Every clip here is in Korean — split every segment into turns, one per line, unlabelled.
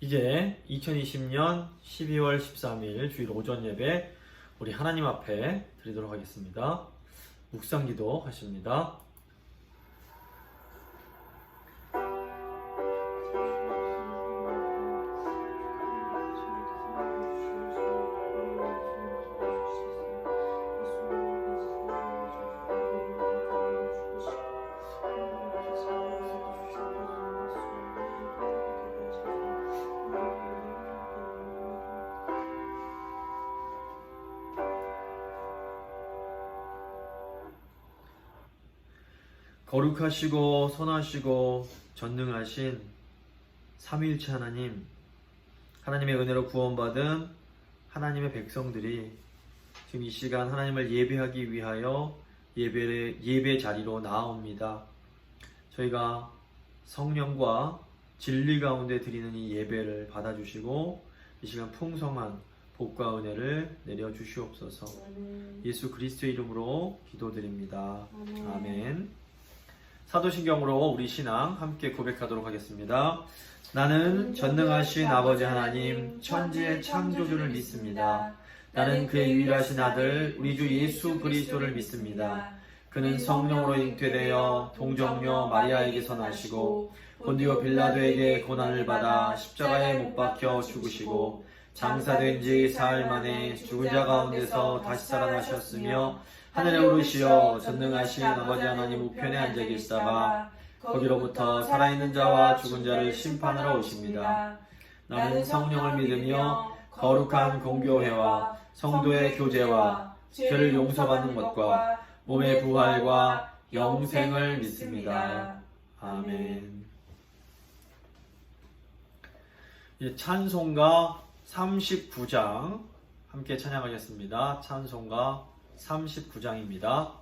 이제 2020년 12월 13일 주일 오전 예배 우리 하나님 앞에 드리도록 하겠습니다. 묵상기도 하십니다. 거룩하시고 선하시고 전능하신 삼위일체 하나님, 하나님의 은혜로 구원받은 하나님의 백성들이 지금 이 시간 하나님을 예배하기 위하여 예배 자리로 나아옵니다. 저희가 성령과 진리 가운데 드리는 이 예배를 받아주시고 이 시간 풍성한 복과 은혜를 내려주시옵소서. 예수 그리스도의 이름으로 기도드립니다. 아멘. 사도신경으로 우리 신앙 함께 고백하도록 하겠습니다. 나는 전능하신 아버지 하나님 천지의 창조주를 믿습니다. 나는 그의 유일하신 아들 우리 주 예수 그리스도를 믿습니다. 그는 성령으로 잉태되어 동정녀 마리아에게서 나시고 본디오 빌라도에게 고난을 받아 십자가에 못 박혀 죽으시고 장사된 지 사흘 만에 죽은 자 가운데서 다시 살아나셨으며 하늘에 오르시어 전능하신 아버지 하나님 우편에 앉아 계시다가 거기로부터 살아있는 자와 죽은 자를 심판하러 오십니다. 나는 성령을 믿으며 거룩한 공교회와 성도의 교제와 죄를 용서받는 것과 몸의 부활과 영생을 믿습니다. 아멘. 찬송가 39장 함께 찬양하겠습니다. 찬송가 39장입니다.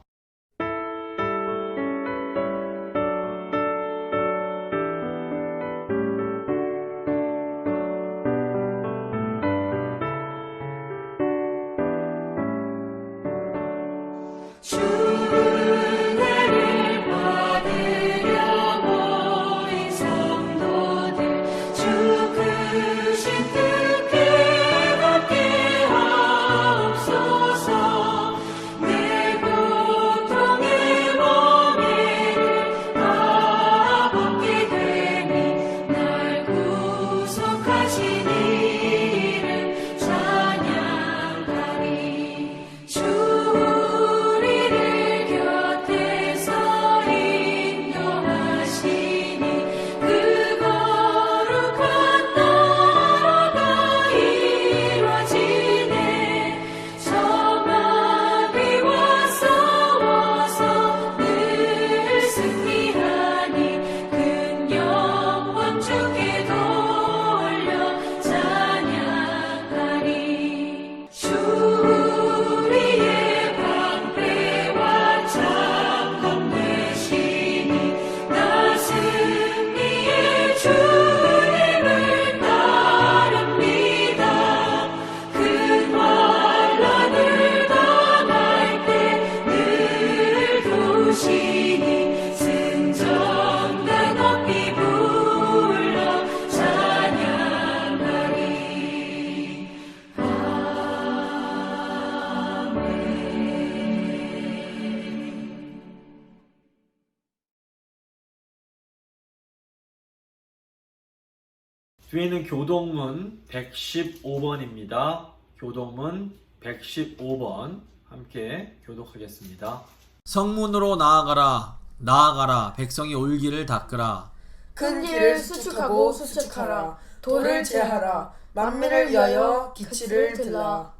뒤에는 교동문 115번입니다. 교동문 115번 함께 교독하겠습니다. 성문으로 나아가라, 나아가라, 백성이 올 길을 닦으라.
큰 길을 수축하고 수축하라. 돌을 제하라. 만민을 위하여 기치를 들라.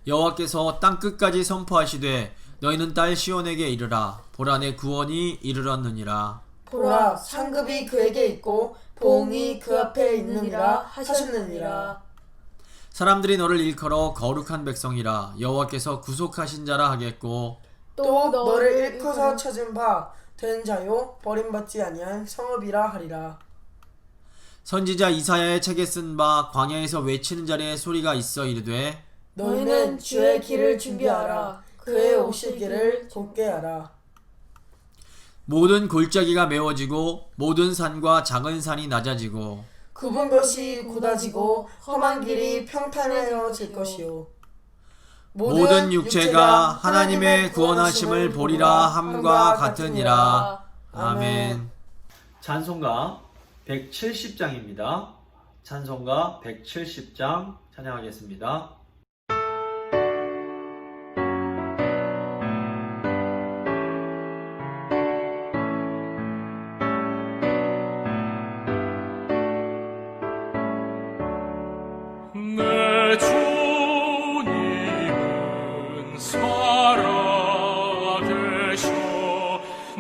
여호와께서 땅 끝까지 선포하시되 너희는 딸 시온에게 이르라. 보라 내 구원이 이르렀느니라.
보라 상급이 그에게 있고 보응이 그 앞에 있느니라 하셨느니라.
사람들이 너를 일컬어 거룩한 백성이라 여호와께서 구속하신 자라 하겠고
또 너를 일컬어서 찾은 바 된 자요 버림받지 아니한 성읍이라 하리라.
선지자 이사야의 책에 쓴 바 광야에서 외치는 자리에 소리가 있어 이르되
너희는 주의 길을 준비하라. 그의 오실 길을 곱게 하라.
모든 골짜기가 메워지고 모든 산과 작은 산이 낮아지고
굽은 것이 곧아지고 험한 길이 평탄해질 것이요
모든 육체가 하나님의 구원하심을 보리라 함과 같으니라. 아멘.
찬송가 170장입니다. 찬송가 170장 찬양하겠습니다.
내 주님은 살아계셔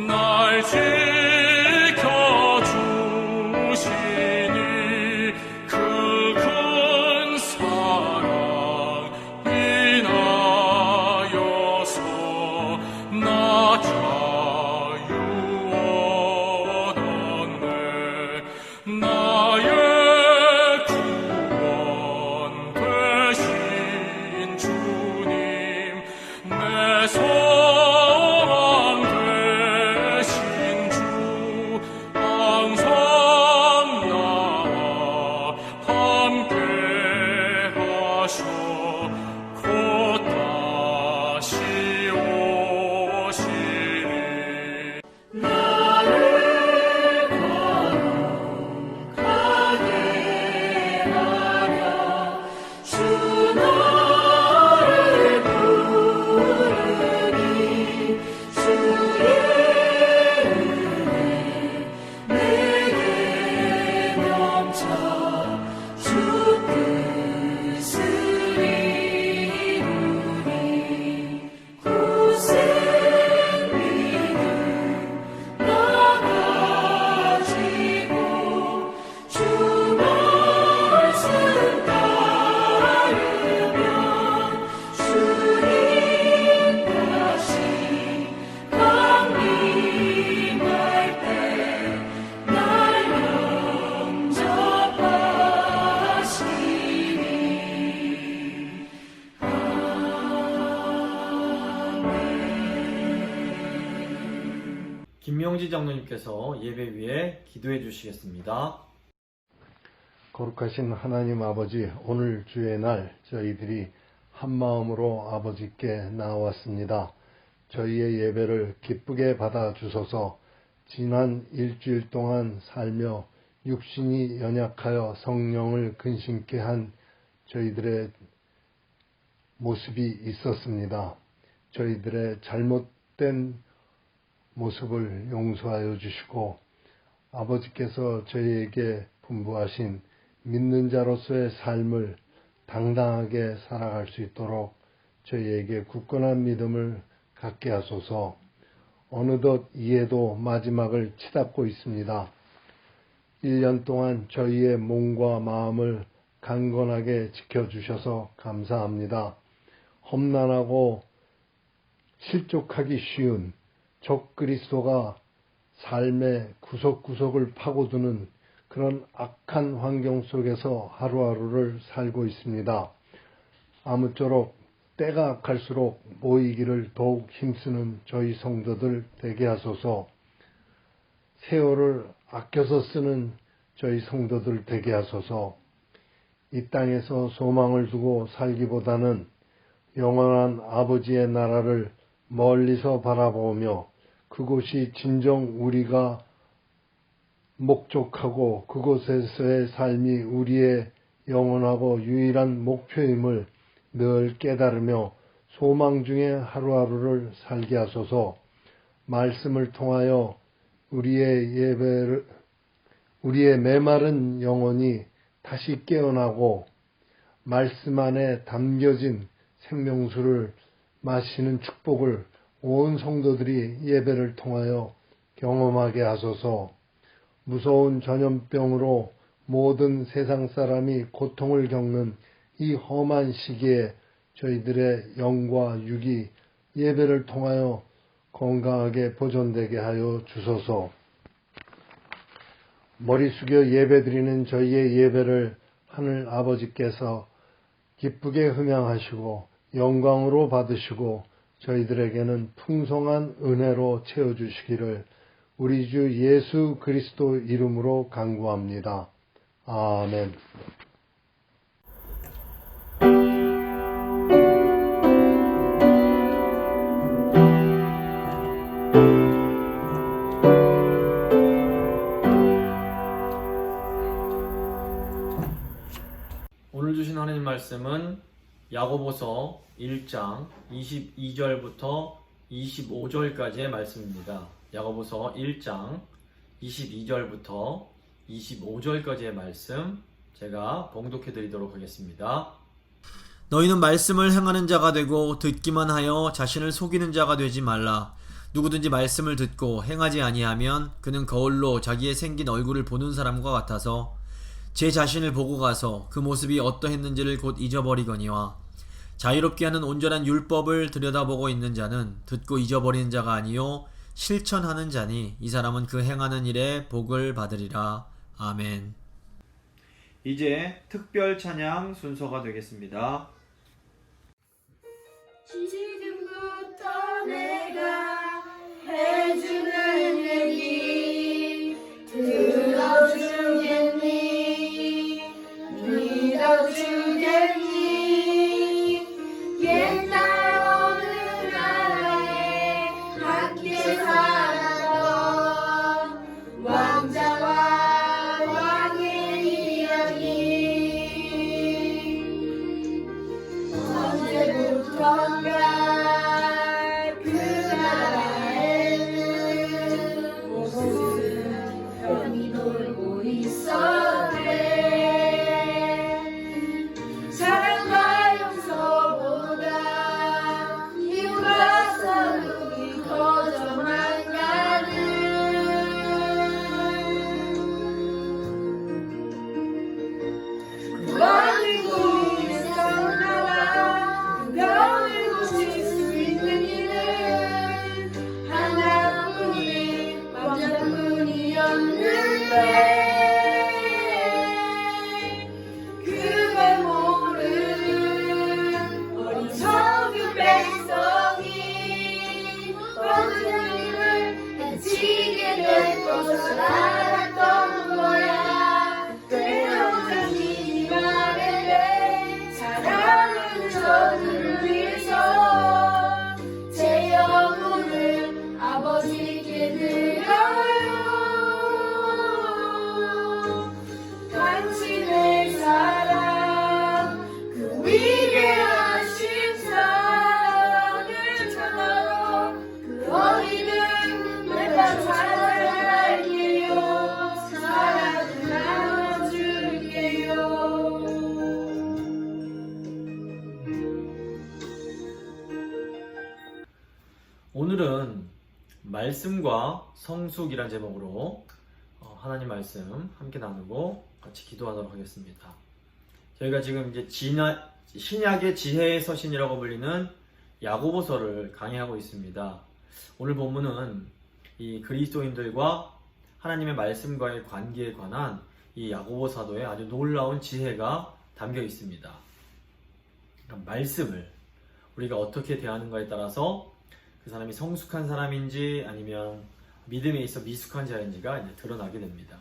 날 지켜주시니 그 큰 사랑 인하여서 나 자유 얻었네. 나의 되신 주님 내 소망 되신 주 항상 나와 함께 하셔 곧 다시 오시리.
김명지 장로님께서 예배 위에 기도해 주시겠습니다.
거룩하신 하나님 아버지, 오늘 주의 날 저희들이 한마음으로 아버지께 나왔습니다. 저희의 예배를 기쁘게 받아주소서. 지난 일주일 동안 살며 육신이 연약하여 성령을 근심케 한 저희들의 모습이 있었습니다. 저희들의 잘못된 모습을 용서하여 주시고 아버지께서 저희에게 분부하신 믿는 자로서의 삶을 당당하게 살아갈 수 있도록 저희에게 굳건한 믿음을 갖게 하소서. 어느덧 이해도 마지막을 치닫고 있습니다. 1년 동안 저희의 몸과 마음을 강건하게 지켜주셔서 감사합니다. 험난하고 실족하기 쉬운 적그리스도가 삶의 구석구석을 파고드는 그런 악한 환경 속에서 하루하루를 살고 있습니다. 아무쪼록 때가 갈수록 모이기를 더욱 힘쓰는 저희 성도들 되게 하소서. 세월을 아껴서 쓰는 저희 성도들 되게 하소서. 이 땅에서 소망을 두고 살기보다는 영원한 아버지의 나라를 멀리서 바라보며 그곳이 진정 우리가 목적하고 그곳에서의 삶이 우리의 영원하고 유일한 목표임을 늘 깨달으며 소망 중에 하루하루를 살게 하소서. 말씀을 통하여 우리의 메마른 영혼이 다시 깨어나고 말씀 안에 담겨진 생명수를 마시는 축복을 온 성도들이 예배를 통하여 경험하게 하소서. 무서운 전염병으로 모든 세상 사람이 고통을 겪는 이 험한 시기에 저희들의 영과 육이 예배를 통하여 건강하게 보존되게 하여 주소서. 머리 숙여 예배드리는 저희의 예배를 하늘 아버지께서 기쁘게 흠양하시고 영광으로 받으시고 저희들에게는 풍성한 은혜로 채워주시기를 우리 주 예수 그리스도 이름으로 간구합니다. 아멘.
오늘 주신 하나님 말씀은 야고보서 1장 22절부터 25절까지의 말씀입니다. 야고보서 1장 22절부터 25절까지의 말씀 제가 봉독해 드리도록 하겠습니다.
너희는 말씀을 행하는 자가 되고 듣기만 하여 자신을 속이는 자가 되지 말라. 누구든지 말씀을 듣고 행하지 아니하면 그는 거울로 자기의 생긴 얼굴을 보는 사람과 같아서 제 자신을 보고 가서 그 모습이 어떠했는지를 곧 잊어버리거니와 자유롭게 하는 온전한 율법을 들여다보고 있는 자는 듣고 잊어버리는 자가 아니요 실천하는 자니 이 사람은 그 행하는 일에 복을 받으리라. 아멘.
이제 특별 찬양 순서가 되겠습니다.
지금부터 내가 해주는 얘기 들어주겠니? 믿어주겠니? 옛날 어느 나라에 함께 살았던 왕자와 왕의 이야기 언제부턴가 그 나라에는 모습은 병이 돌고 있었네. 사랑과 용서보다 이유가 싸움이 커져만 가는 많은 꿈이 있었나봐. 병을 고칠 수 있는 일은 하나뿐인 왕자뿐이었는데 그걸 모르는 어리석은 백성이 모든 힘을 해치게 될 것을 알았던 거야. 때로는 이 말에 사랑하는 저들을 위해서 제 영혼을 아버지께 드려요. 당신의 사랑 그 위대하신 사랑을 전하러 그 어디든 내가 찾아갈게요. 사랑을 나눠줄게요.
오늘은 말씀과 성숙이란 제목으로 하나님 말씀 함께 나누고 같이 기도하도록 하겠습니다. 저희가 지금 이제 신약의 지혜의 서신이라고 불리는 야고보서를 강의하고 있습니다. 오늘 본문은 이 그리스도인들과 하나님의 말씀과의 관계에 관한 이 야고보 사도의 아주 놀라운 지혜가 담겨 있습니다. 그러니까 말씀을 우리가 어떻게 대하는가에 따라서 그 사람이 성숙한 사람인지 아니면 믿음에 있어 미숙한 자인지가 이제 드러나게 됩니다.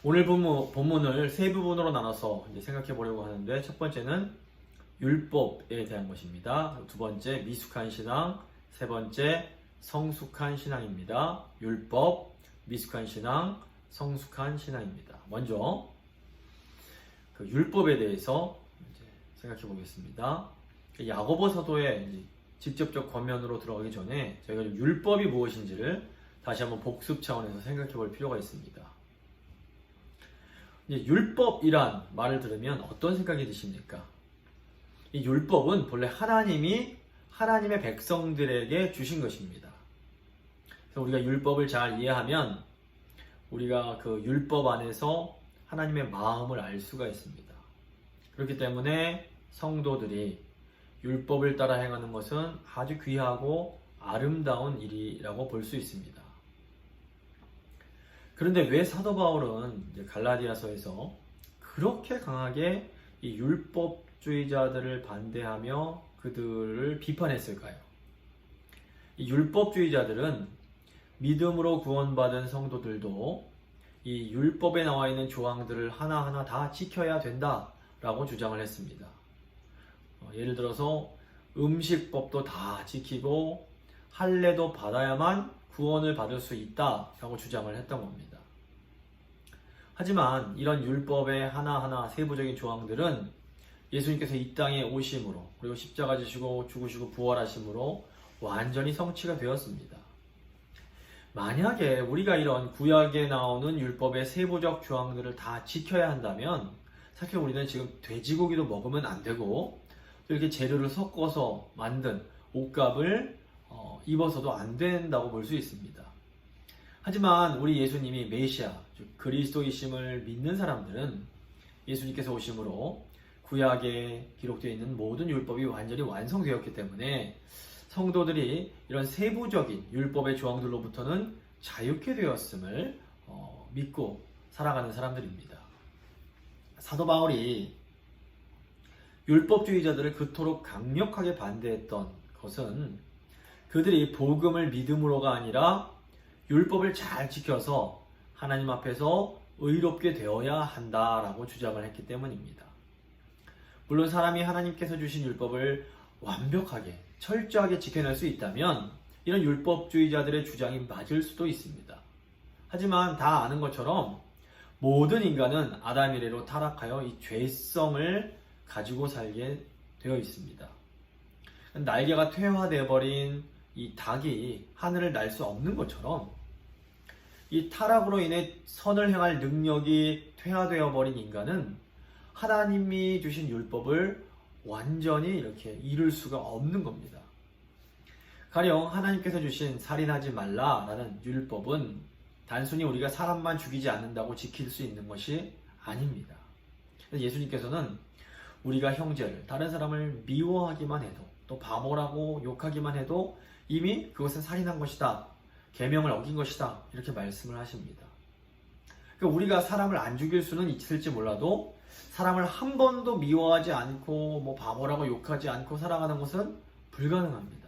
오늘 본문을 세 부분으로 나눠서 이제 생각해 보려고 하는데, 첫 번째는 율법에 대한 것입니다. 두 번째 미숙한 신앙, 세 번째 성숙한 신앙입니다. 율법, 미숙한 신앙, 성숙한 신앙입니다. 먼저 그 율법에 대해서 이제 생각해 보겠습니다. 야고보 사도의 직접적 권면으로 들어가기 전에 저희가 율법이 무엇인지를 다시 한번 복습 차원에서 생각해 볼 필요가 있습니다. 이제 율법이란 말을 들으면 어떤 생각이 드십니까? 이 율법은 본래 하나님이 하나님의 백성들에게 주신 것입니다. 그래서 우리가 율법을 잘 이해하면 우리가 그 율법 안에서 하나님의 마음을 알 수가 있습니다. 그렇기 때문에 성도들이 율법을 따라 행하는 것은 아주 귀하고 아름다운 일이라고 볼 수 있습니다. 그런데 왜 사도 바울은 갈라디아서에서 그렇게 강하게 이 율법주의자들을 반대하며 그들을 비판했을까요? 이 율법주의자들은 믿음으로 구원받은 성도들도 이 율법에 나와 있는 조항들을 하나하나 다 지켜야 된다라고 주장을 했습니다. 예를 들어서 음식법도 다 지키고 할례도 받아야만 구원을 받을 수 있다라고 주장을 했던 겁니다. 하지만 이런 율법의 하나하나 세부적인 조항들은 예수님께서 이 땅에 오심으로 그리고 십자가 지시고 죽으시고 부활하심으로 완전히 성취가 되었습니다. 만약에 우리가 이런 구약에 나오는 율법의 세부적 조항들을 다 지켜야 한다면 사실 우리는 지금 돼지고기도 먹으면 안 되고 또 이렇게 재료를 섞어서 만든 옷값을 입어서도 안 된다고 볼 수 있습니다. 하지만 우리 예수님이 메시아, 즉 그리스도이심을 믿는 사람들은 예수님께서 오심으로 구약에 기록되어 있는 모든 율법이 완전히 완성되었기 때문에 성도들이 이런 세부적인 율법의 조항들로부터는 자유케 되었음을 믿고 살아가는 사람들입니다. 사도 바울이 율법주의자들을 그토록 강력하게 반대했던 것은 그들이 복음을 믿음으로가 아니라 율법을 잘 지켜서 하나님 앞에서 의롭게 되어야 한다라고 주장을 했기 때문입니다. 물론 사람이 하나님께서 주신 율법을 완벽하게 철저하게 지켜낼 수 있다면 이런 율법주의자들의 주장이 맞을 수도 있습니다. 하지만 다 아는 것처럼 모든 인간은 아담 이래로 타락하여 이 죄성을 가지고 살게 되어 있습니다. 날개가 퇴화되어 버린 이 닭이 하늘을 날 수 없는 것처럼 이 타락으로 인해 선을 행할 능력이 퇴화되어 버린 인간은 하나님이 주신 율법을 완전히 이렇게 이룰 수가 없는 겁니다. 가령 하나님께서 주신 살인하지 말라라는 율법은 단순히 우리가 사람만 죽이지 않는다고 지킬 수 있는 것이 아닙니다. 예수님께서는 우리가 형제를, 다른 사람을 미워하기만 해도 또 바보라고 욕하기만 해도 이미 그것은 살인한 것이다. 계명을 어긴 것이다. 이렇게 말씀을 하십니다. 그러니까 우리가 사람을 안 죽일 수는 있을지 몰라도 사람을 한 번도 미워하지 않고 바보라고 욕하지 않고 살아가는 것은 불가능합니다.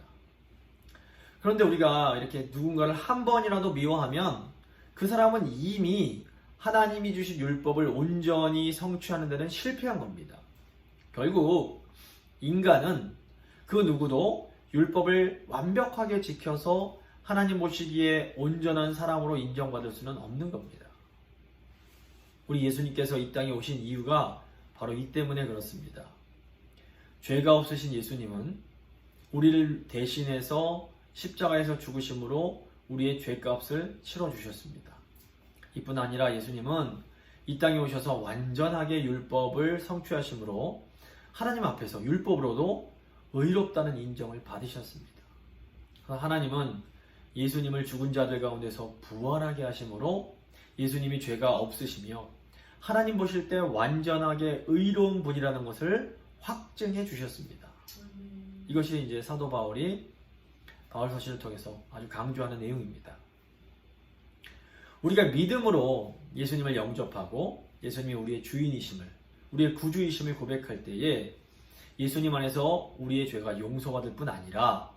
그런데 우리가 이렇게 누군가를 한 번이라도 미워하면 그 사람은 이미 하나님이 주신 율법을 온전히 성취하는 데는 실패한 겁니다. 결국 인간은 그 누구도 율법을 완벽하게 지켜서 하나님 보시기에 온전한 사람으로 인정받을 수는 없는 겁니다. 우리 예수님께서 이 땅에 오신 이유가 바로 이 때문에 그렇습니다. 죄가 없으신 예수님은 우리를 대신해서 십자가에서 죽으심으로 우리의 죄값을 치러주셨습니다. 이뿐 아니라 예수님은 이 땅에 오셔서 완전하게 율법을 성취하심으로 하나님 앞에서 율법으로도 의롭다는 인정을 받으셨습니다. 하나님은 예수님을 죽은 자들 가운데서 부활하게 하심으로 예수님이 죄가 없으시며 하나님 보실 때 완전하게 의로운 분이라는 것을 확증해 주셨습니다. 이것이 이제 사도 바울이 바울서신을 통해서 아주 강조하는 내용입니다. 우리가 믿음으로 예수님을 영접하고 예수님이 우리의 주인이심을, 우리의 구주이심을 고백할 때에 예수님 안에서 우리의 죄가 용서받을 뿐 아니라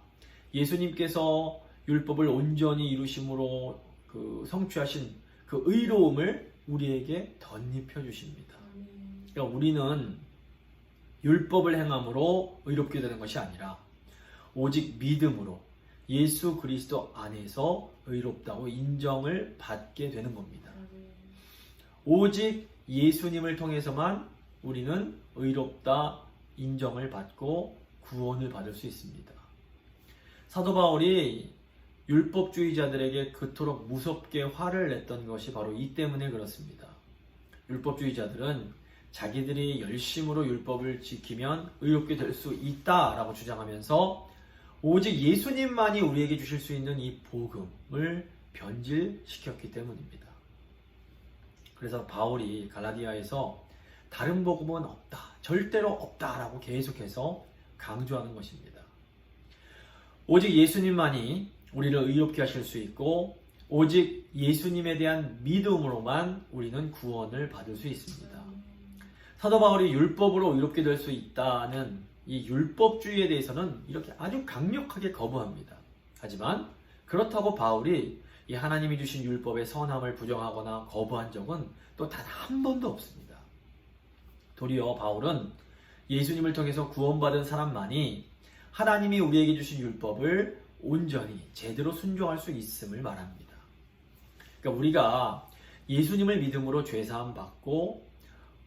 예수님께서 율법을 온전히 이루심으로 성취하신 그 의로움을 우리에게 덧입혀 주십니다. 그러니까 우리는 율법을 행함으로 의롭게 되는 것이 아니라 오직 믿음으로 예수 그리스도 안에서 의롭다고 인정을 받게 되는 겁니다. 오직 예수님을 통해서만 우리는 의롭다 인정을 받고 구원을 받을 수 있습니다. 사도 바울이 율법주의자들에게 그토록 무섭게 화를 냈던 것이 바로 이 때문에 그렇습니다. 율법주의자들은 자기들이 열심으로 율법을 지키면 의롭게 될 수 있다라고 주장하면서 오직 예수님만이 우리에게 주실 수 있는 이 복음을 변질시켰기 때문입니다. 그래서 바울이 갈라디아에서 다른 복음은 없다, 절대로 없다라고 계속해서 강조하는 것입니다. 오직 예수님만이 우리를 의롭게 하실 수 있고 오직 예수님에 대한 믿음으로만 우리는 구원을 받을 수 있습니다. 사도 바울이 율법으로 의롭게 될 수 있다는 이 율법주의에 대해서는 이렇게 아주 강력하게 거부합니다. 하지만 그렇다고 바울이 이 하나님이 주신 율법의 선함을 부정하거나 거부한 적은 또 단 한 번도 없습니다. 도리어 바울은 예수님을 통해서 구원받은 사람만이 하나님이 우리에게 주신 율법을 온전히 제대로 순종할 수 있음을 말합니다. 그러니까 우리가 예수님을 믿음으로 죄사함 받고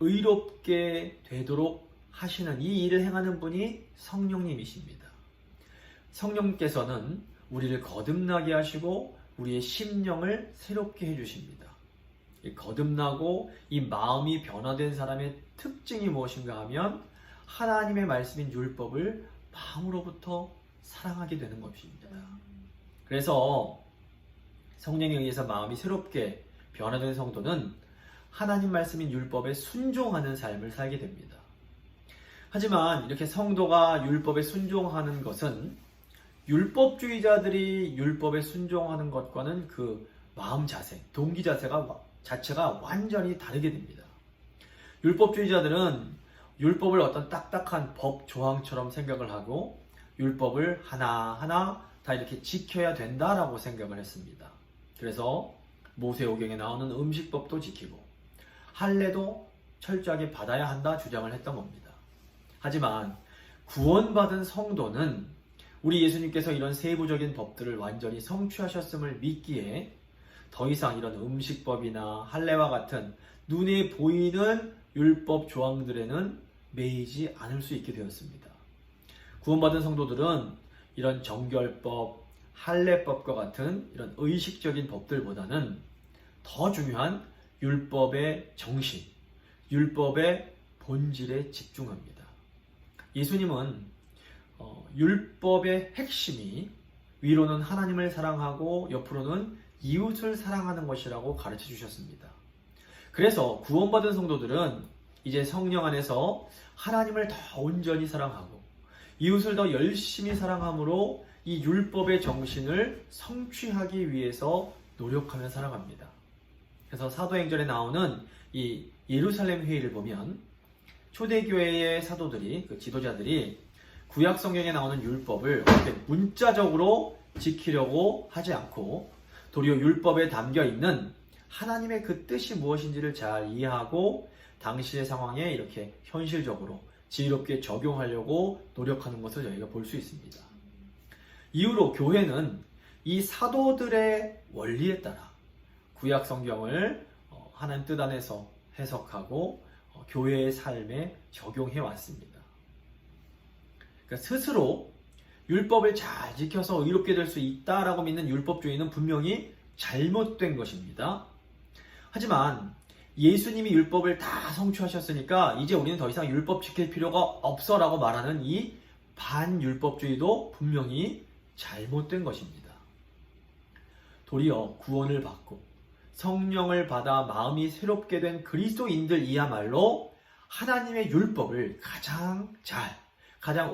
의롭게 되도록 하시는 이 일을 행하는 분이 성령님이십니다. 성령께서는 우리를 거듭나게 하시고 우리의 심령을 새롭게 해주십니다. 이 거듭나고 이 마음이 변화된 사람의 특징이 무엇인가 하면 하나님의 말씀인 율법을 마음으로부터 사랑하게 되는 것입니다. 그래서 성령에 의해서 마음이 새롭게 변화된 성도는 하나님 말씀인 율법에 순종하는 삶을 살게 됩니다. 하지만 이렇게 성도가 율법에 순종하는 것은 율법주의자들이 율법에 순종하는 것과는 그 마음 자세, 동기 자체가 완전히 다르게 됩니다. 율법주의자들은 율법을 어떤 딱딱한 법 조항처럼 생각을 하고 율법을 하나하나 다 이렇게 지켜야 된다라고 생각을 했습니다. 그래서 모세오경에 나오는 음식법도 지키고 할례도 철저하게 받아야 한다 주장을 했던 겁니다. 하지만 구원받은 성도는 우리 예수님께서 이런 세부적인 법들을 완전히 성취하셨음을 믿기에 더 이상 이런 음식법이나 할례와 같은 눈에 보이는 율법 조항들에는 매이지 않을 수 있게 되었습니다. 구원받은 성도들은 이런 정결법, 할례법과 같은 이런 의식적인 법들보다는 더 중요한 율법의 정신, 율법의 본질에 집중합니다. 예수님은 율법의 핵심이 위로는 하나님을 사랑하고 옆으로는 이웃을 사랑하는 것이라고 가르쳐 주셨습니다. 그래서 구원받은 성도들은 이제 성령 안에서 하나님을 더 온전히 사랑하고 이웃을 더 열심히 사랑함으로 이 율법의 정신을 성취하기 위해서 노력하며 살아갑니다. 그래서 사도행전에 나오는 이 예루살렘 회의를 보면 초대교회의 사도들이, 그 지도자들이 구약 성경에 나오는 율법을 어떻게 문자적으로 지키려고 하지 않고 도리어 율법에 담겨 있는 하나님의 그 뜻이 무엇인지를 잘 이해하고 당시의 상황에 이렇게 현실적으로 지혜롭게 적용하려고 노력하는 것을 저희가 볼 수 있습니다. 이후로 교회는 이 사도들의 원리에 따라 구약 성경을 하나님 뜻 안에서 해석하고 교회의 삶에 적용해 왔습니다. 그러니까 스스로 율법을 잘 지켜서 의롭게 될 수 있다라고 믿는 율법주의는 분명히 잘못된 것입니다. 하지만 예수님이 율법을 다 성취하셨으니까 이제 우리는 더 이상 율법 지킬 필요가 없어라고 말하는 이 반율법주의도 분명히 잘못된 것입니다. 도리어 구원을 받고 성령을 받아 마음이 새롭게 된 그리스도인들이야말로 하나님의 율법을 가장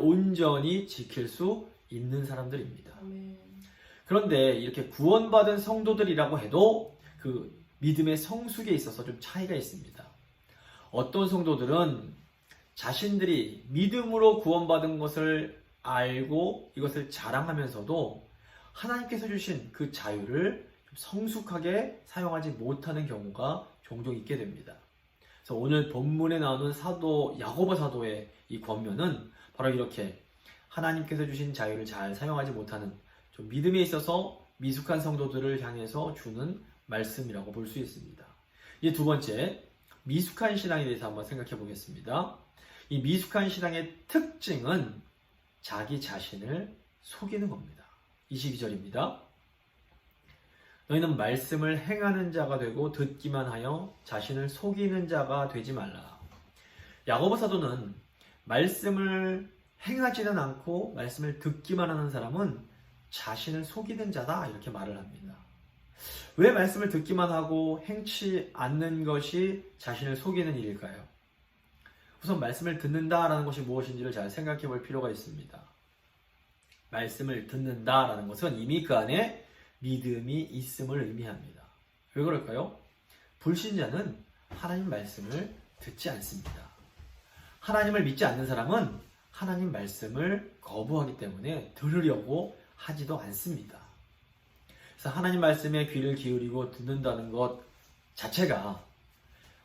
온전히 지킬 수 있는 사람들입니다. 그런데 이렇게 구원받은 성도들이라고 해도 그 믿음의 성숙에 있어서 좀 차이가 있습니다. 어떤 성도들은 자신들이 믿음으로 구원받은 것을 알고 이것을 자랑하면서도 하나님께서 주신 그 자유를 성숙하게 사용하지 못하는 경우가 종종 있게 됩니다. 그래서 오늘 본문에 나오는 사도 야고보 사도의 이 권면은 바로 이렇게 하나님께서 주신 자유를 잘 사용하지 못하는 좀 믿음에 있어서 미숙한 성도들을 향해서 주는 말씀이라고 볼 수 있습니다. 이제 두 번째, 미숙한 신앙에 대해서 한번 생각해 보겠습니다. 이 미숙한 신앙의 특징은 자기 자신을 속이는 겁니다. 22절입니다. 너희는 말씀을 행하는 자가 되고 듣기만 하여 자신을 속이는 자가 되지 말라. 야고보 사도는 말씀을 행하지는 않고 말씀을 듣기만 하는 사람은 자신을 속이는 자다 이렇게 말을 합니다. 왜 말씀을 듣기만 하고 행치 않는 것이 자신을 속이는 일일까요? 우선 말씀을 듣는다라는 것이 무엇인지를 잘 생각해 볼 필요가 있습니다. 말씀을 듣는다라는 것은 이미 그 안에 믿음이 있음을 의미합니다. 왜 그럴까요? 불신자는 하나님 말씀을 듣지 않습니다. 하나님을 믿지 않는 사람은 하나님 말씀을 거부하기 때문에 들으려고 하지도 않습니다. 그래서 하나님 말씀에 귀를 기울이고 듣는다는 것 자체가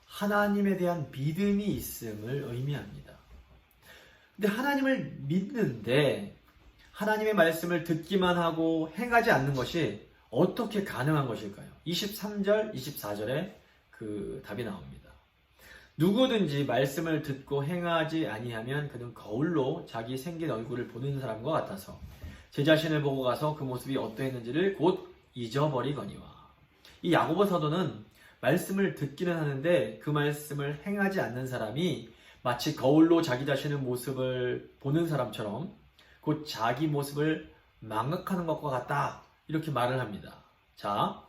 하나님에 대한 믿음이 있음을 의미합니다. 근데 하나님을 믿는데 하나님의 말씀을 듣기만 하고 행하지 않는 것이 어떻게 가능한 것일까요? 23절, 24절에 그 답이 나옵니다. 누구든지 말씀을 듣고 행하지 아니하면 그는 거울로 자기 생긴 얼굴을 보는 사람과 같아서 제 자신을 보고 가서 그 모습이 어떠했는지를 곧 잊어버리거니와. 이 야고보 사도는 말씀을 듣기는 하는데 그 말씀을 행하지 않는 사람이 마치 거울로 자기 자신의 모습을 보는 사람처럼 곧 자기 모습을 망각하는 것과 같다, 이렇게 말을 합니다. 자,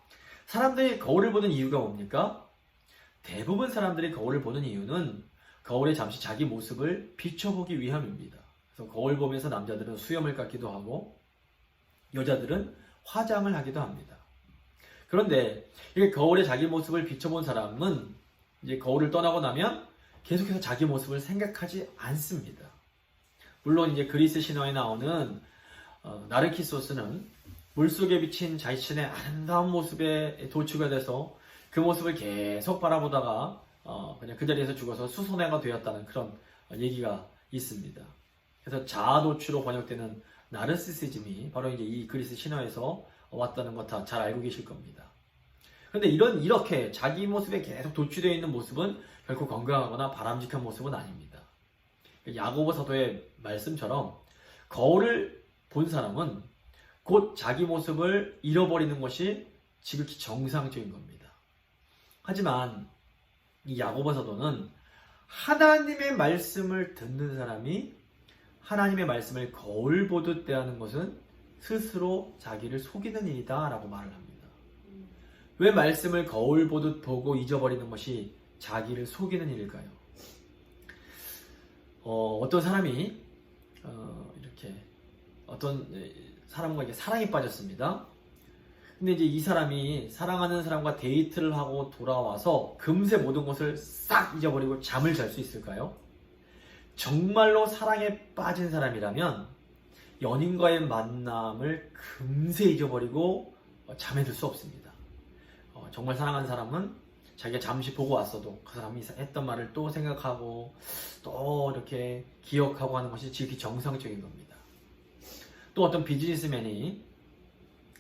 사람들이 거울을 보는 이유가 뭡니까? 대부분 사람들이 거울을 보는 이유는 거울에 잠시 자기 모습을 비춰보기 위함입니다. 그래서 거울 보면서 남자들은 수염을 깎기도 하고 여자들은 화장을 하기도 합니다. 그런데 이렇게 거울에 자기 모습을 비춰본 사람은 이제 거울을 떠나고 나면 계속해서 자기 모습을 생각하지 않습니다. 물론 이제 그리스 신화에 나오는 나르키소스는 물속에 비친 자신의 아름다운 모습에 도취가 돼서 그 모습을 계속 바라보다가 그냥 그 자리에서 죽어서 수선회가 되었다는 그런 얘기가 있습니다. 그래서 자아도취로 번역되는 나르시시즘이 바로 이제 이 그리스 신화에서 왔다는 것 다 잘 알고 계실 겁니다. 그런데 이렇게 자기 모습에 계속 도취되어 있는 모습은 결코 건강하거나 바람직한 모습은 아닙니다. 야고보 사도의 말씀처럼 거울을 본 사람은 곧 자기 모습을 잃어버리는 것이 지극히 정상적인 겁니다. 하지만 이 야고보 사도는 하나님의 말씀을 듣는 사람이 하나님의 말씀을 거울 보듯 대하는 것은 스스로 자기를 속이는 일이다 라고 말을 합니다. 왜 말씀을 거울 보듯 보고 잊어버리는 것이 자기를 속이는 일일까요? 어떤 사람이 이렇게 어떤 사람과 이제 사랑에 빠졌습니다. 근데 이제 이 사람이 사랑하는 사람과 데이트를 하고 돌아와서 금세 모든 것을 싹 잊어버리고 잠을 잘 수 있을까요? 정말로 사랑에 빠진 사람이라면 연인과의 만남을 금세 잊어버리고 잠에 들 수 없습니다. 정말 사랑하는 사람은 자기가 잠시 보고 왔어도 그 사람이 했던 말을 또 생각하고 또 이렇게 기억하고 하는 것이 지극히 정상적인 겁니다. 또 어떤 비즈니스맨이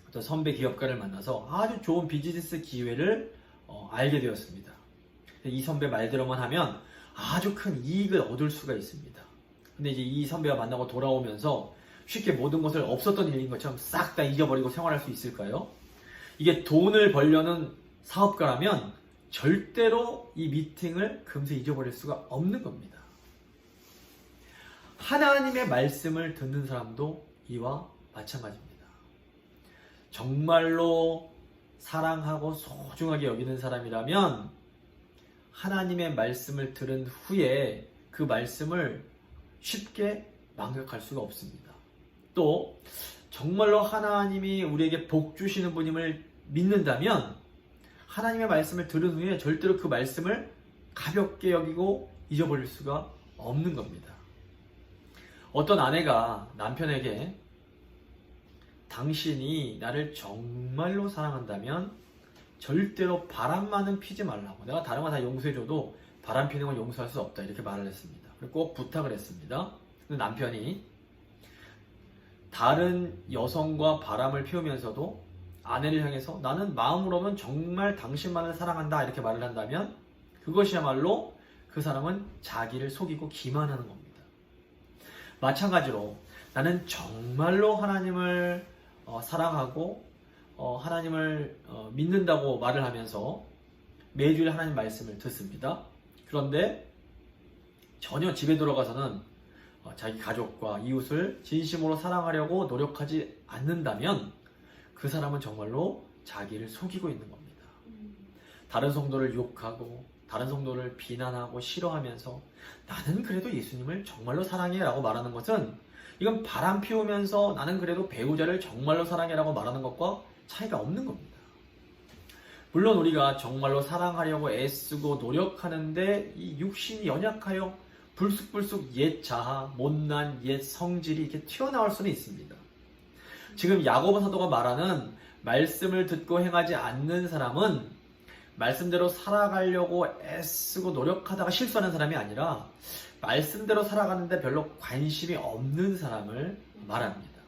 어떤 선배 기업가를 만나서 아주 좋은 비즈니스 기회를 알게 되었습니다. 이 선배 말대로만 하면 아주 큰 이익을 얻을 수가 있습니다. 근데 이제 이 선배와 만나고 돌아오면서 쉽게 모든 것을 없었던 일인 것처럼 싹 다 잊어버리고 생활할 수 있을까요? 이게 돈을 벌려는 사업가라면 절대로 이 미팅을 금세 잊어버릴 수가 없는 겁니다. 하나님의 말씀을 듣는 사람도 이와 마찬가지입니다. 정말로 사랑하고 소중하게 여기는 사람이라면 하나님의 말씀을 들은 후에 그 말씀을 쉽게 망각할 수가 없습니다. 또 정말로 하나님이 우리에게 복 주시는 분임을 믿는다면 하나님의 말씀을 들은 후에 절대로 그 말씀을 가볍게 여기고 잊어버릴 수가 없는 겁니다. 어떤 아내가 남편에게 당신이 나를 정말로 사랑한다면 절대로 바람만은 피지 말라고, 내가 다른 거 다 용서해줘도 바람 피는 건 용서할 수 없다, 이렇게 말을 했습니다. 그리고 꼭 부탁을 했습니다. 근데 남편이 다른 여성과 바람을 피우면서도 아내를 향해서 나는 마음으로는 정말 당신만을 사랑한다, 이렇게 말을 한다면 그것이야말로 그 사람은 자기를 속이고 기만하는 겁니다. 마찬가지로 나는 정말로 하나님을 사랑하고 하나님을 믿는다고 말을 하면서 매주일 하나님 말씀을 듣습니다. 그런데 전혀 집에 들어가서는 자기 가족과 이웃을 진심으로 사랑하려고 노력하지 않는다면 그 사람은 정말로 자기를 속이고 있는 겁니다. 다른 성도를 욕하고 다른 성도를 비난하고 싫어하면서 나는 그래도 예수님을 정말로 사랑해 라고 말하는 것은 이건 바람 피우면서 나는 그래도 배우자를 정말로 사랑해 라고 말하는 것과 차이가 없는 겁니다. 물론 우리가 정말로 사랑하려고 애쓰고 노력하는데 이 육신이 연약하여 불쑥불쑥 옛 자아, 못난 옛 성질이 이렇게 튀어나올 수는 있습니다. 지금 야고보 사도가 말하는 말씀을 듣고 행하지 않는 사람은 말씀대로 살아가려고 애쓰고 노력하다가 실수하는 사람이 아니라 말씀대로 살아가는데 별로 관심이 없는 사람을 말합니다.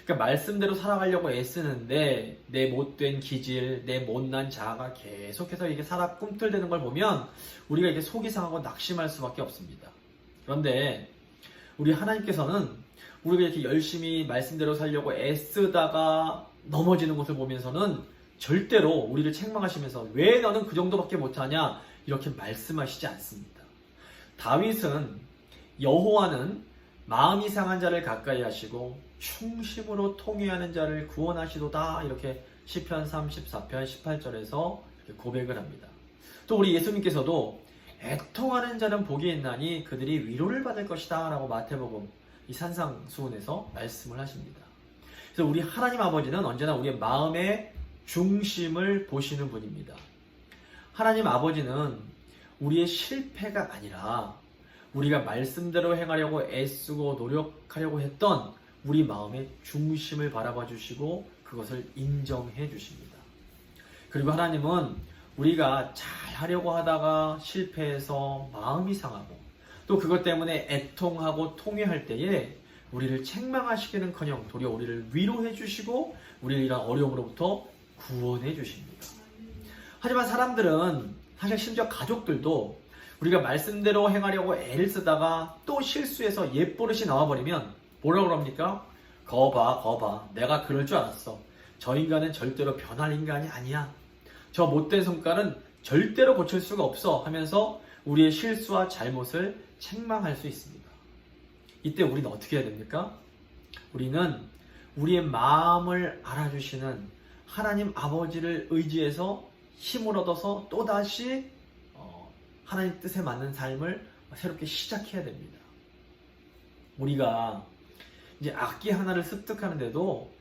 그러니까 말씀대로 살아가려고 애쓰는데 내 못된 기질, 내 못난 자아가 계속해서 이게 살아 꿈틀대는 걸 보면 우리가 이게 속이 상하고 낙심할 수밖에 없습니다. 그런데 우리 하나님께서는 우리가 이렇게 열심히 말씀대로 살려고 애쓰다가 넘어지는 것을 보면서는 절대로 우리를 책망하시면서 왜 너는 그 정도밖에 못하냐 이렇게 말씀하시지 않습니다. 다윗은 여호와는 마음이 상한 자를 가까이 하시고 충심으로 통회하는 자를 구원하시도다 이렇게 시편 34편 18절에서 고백을 합니다. 또 우리 예수님께서도 애통하는 자는 복이 있나니 그들이 위로를 받을 것이다 라고 마태복음 이 산상수훈에서 말씀을 하십니다. 그래서 우리 하나님 아버지는 언제나 우리의 마음의 중심을 보시는 분입니다. 하나님 아버지는 우리의 실패가 아니라 우리가 말씀대로 행하려고 애쓰고 노력하려고 했던 우리 마음의 중심을 바라봐 주시고 그것을 인정해 주십니다. 그리고 하나님은 우리가 잘 하려고 하다가 실패해서 마음이 상하고 또 그것 때문에 애통하고 통회할 때에 우리를 책망하시기는커녕 도리어 우리를 위로해 주시고 우리를 이런 어려움으로부터 구원해 주십니다. 하지만 사람들은 사실 심지어 가족들도 우리가 말씀대로 행하려고 애를 쓰다가 또 실수해서 옛버릇이 나와버리면 뭐라고 그럽니까? 거봐 내가 그럴 줄 알았어. 저 인간은 절대로 변할 인간이 아니야. 저 못된 성과는 절대로 고칠 수가 없어 하면서 우리의 실수와 잘못을 책망할 수 있습니다. 이때 우리는 어떻게 해야 됩니까? 우리는 우리의 마음을 알아주시는 하나님 아버지를 의지해서 힘을 얻어서 또다시 하나님 뜻에 맞는 삶을 새롭게 시작해야 됩니다. 우리가 이제 악기 하나를 습득하는데도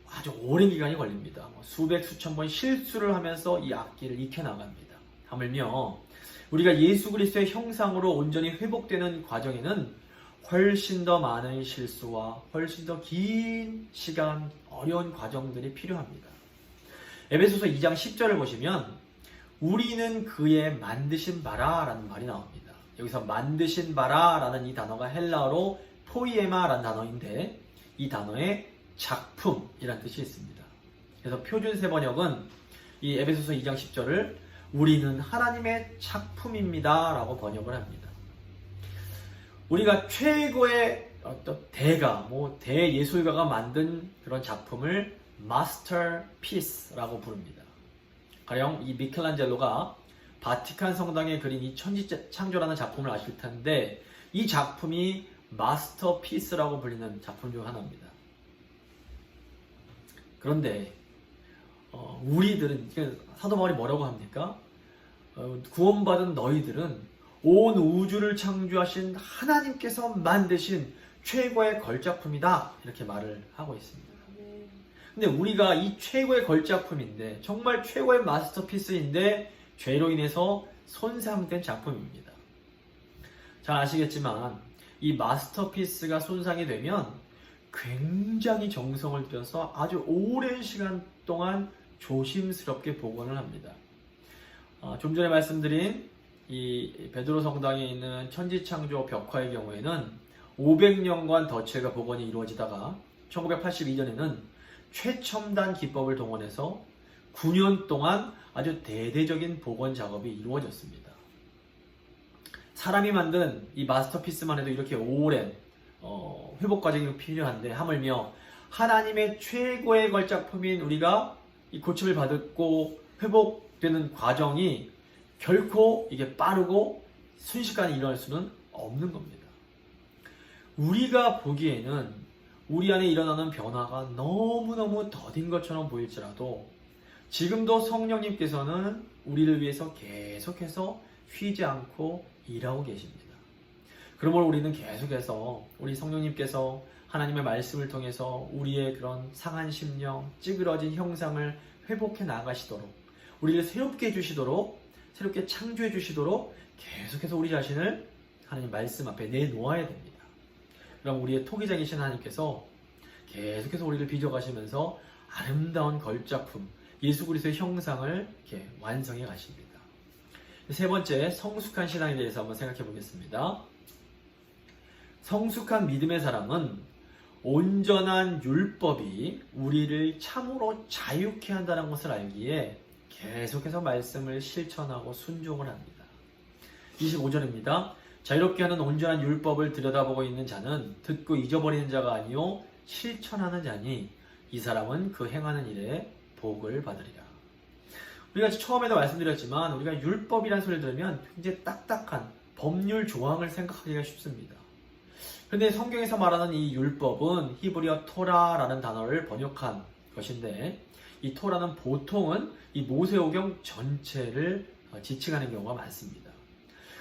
아주 오랜 기간이 걸립니다. 수백 수천 번 실수를 하면서 이 악기를 익혀나갑니다. 하물며 우리가 예수 그리스도의 형상으로 온전히 회복되는 과정에는 훨씬 더 많은 실수와 훨씬 더 긴 시간, 어려운 과정들이 필요합니다. 에베소서 2장 10절을 보시면 우리는 그의 만드신 바라 라는 말이 나옵니다. 여기서 만드신 바라 라는 이 단어가 헬라어로 포이에마 라는 단어인데 이 단어에 작품이라는 뜻이 있습니다. 그래서 표준 세번역은 이 에베소서 2장 10절을 우리는 하나님의 작품입니다 라고 번역을 합니다. 우리가 최고의 어떤 대예술가가 만든 그런 작품을 마스터피스라고 부릅니다. 가령 이 미켈란젤로가 바티칸 성당에 그린 이 천지창조라는 작품을 아실 텐데 이 작품이 마스터피스라고 불리는 작품 중 하나입니다. 그런데 우리들은 사도 바울이 뭐라고 합니까? 구원받은 너희들은 온 우주를 창조하신 하나님께서 만드신 최고의 걸작품이다 이렇게 말을 하고 있습니다. 근데 우리가 이 최고의 걸작품인데 정말 최고의 마스터피스인데 죄로 인해서 손상된 작품입니다. 잘 아시겠지만 이 마스터피스가 손상이 되면 굉장히 정성을 들여서 아주 오랜 시간 동안 조심스럽게 복원을 합니다. 좀 전에 말씀드린 이 베드로 성당에 있는 천지창조 벽화의 경우에는 500년간 덫체가 복원이 이루어지다가 1982년에는 최첨단 기법을 동원해서 9년 동안 아주 대대적인 복원 작업이 이루어졌습니다. 사람이 만든 이 마스터피스만 해도 이렇게 오랜 회복 과정이 필요한데 하물며 하나님의 최고의 걸작품인 우리가 이 고침을 받고 회복되는 과정이 결코 이게 빠르고 순식간에 일어날 수는 없는 겁니다. 우리가 보기에는 우리 안에 일어나는 변화가 너무너무 더딘 것처럼 보일지라도 지금도 성령님께서는 우리를 위해서 계속해서 쉬지 않고 일하고 계십니다. 그러므로 우리는 계속해서 우리 성령님께서 하나님의 말씀을 통해서 우리의 그런 상한 심령, 찌그러진 형상을 회복해 나가시도록 우리를 새롭게 해주시도록 새롭게 창조해 주시도록 계속해서 우리 자신을 하나님 말씀 앞에 내놓아야 됩니다. 그럼 우리의 토기장이신 하나님께서 계속해서 우리를 빚어가시면서 아름다운 걸작품 예수 그리스도의 형상을 이렇게 완성해 가십니다. 세 번째, 성숙한 신앙에 대해서 한번 생각해 보겠습니다. 성숙한 믿음의 사람은 온전한 율법이 우리를 참으로 자유케 한다는 것을 알기에 계속해서 말씀을 실천하고 순종을 합니다. 25절입니다. 자유롭게 하는 온전한 율법을 들여다보고 있는 자는 듣고 잊어버리는 자가 아니요 실천하는 자니 이 사람은 그 행하는 일에 복을 받으리라. 우리가 처음에도 말씀드렸지만 우리가 율법이라는 소리를 들으면 굉장히 딱딱한 법률 조항을 생각하기가 쉽습니다. 그런데 성경에서 말하는 이 율법은 히브리어 토라라는 단어를 번역한 것인데 이 토라는 보통은 이 모세오경 전체를 지칭하는 경우가 많습니다.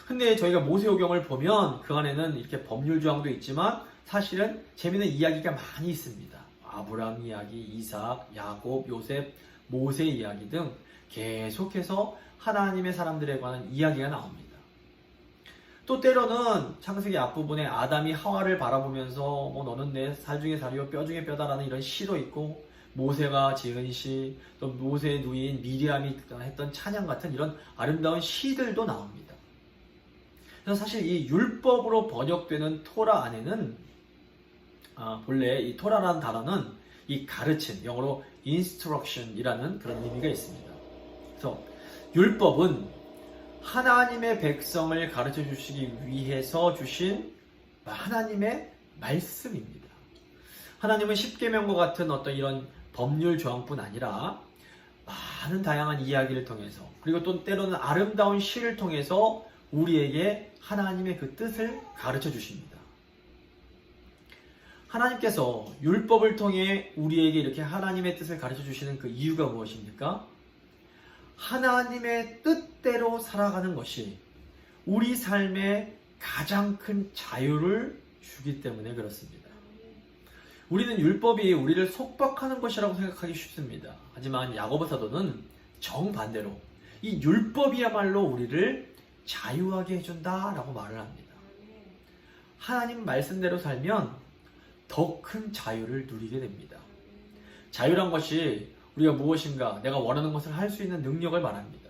근데 저희가 모세오경을 보면 그 안에는 이렇게 법률 조항도 있지만 사실은 재미있는 이야기가 많이 있습니다. 아브라함 이야기, 이삭, 야곱, 요셉, 모세 이야기 등 계속해서 하나님의 사람들에 관한 이야기가 나옵니다. 또 때로는 창세기 앞부분에 아담이 하와를 바라보면서 뭐 너는 내 살 중에 살이요 뼈 중에 뼈다라는 이런 시도 있고 모세가 지은 시, 또 모세의 누이인 미리암이 했던 찬양 같은 이런 아름다운 시들도 나옵니다. 그래서 사실 이 율법으로 번역되는 토라 안에는 본래 이 토라라는 단어는 이 가르침, 영어로 instruction이라는 그런 의미가 있습니다. 그래서 율법은 하나님의 백성을 가르쳐 주시기 위해서 주신 하나님의 말씀입니다. 하나님은 십계명과 같은 어떤 이런 법률 조항뿐 아니라 많은 다양한 이야기를 통해서 그리고 또 때로는 아름다운 시를 통해서 우리에게 하나님의 그 뜻을 가르쳐 주십니다. 하나님께서 율법을 통해 우리에게 이렇게 하나님의 뜻을 가르쳐 주시는 그 이유가 무엇입니까? 하나님의 뜻대로 살아가는 것이 우리 삶에 가장 큰 자유를 주기 때문에 그렇습니다. 우리는 율법이 우리를 속박하는 것이라고 생각하기 쉽습니다. 하지만 야고보 사도는 정반대로 이 율법이야말로 우리를 자유하게 해준다라고 말을 합니다. 하나님 말씀대로 살면 더 큰 자유를 누리게 됩니다. 자유란 것이 우리가 무엇인가 내가 원하는 것을 할 수 있는 능력을 말합니다.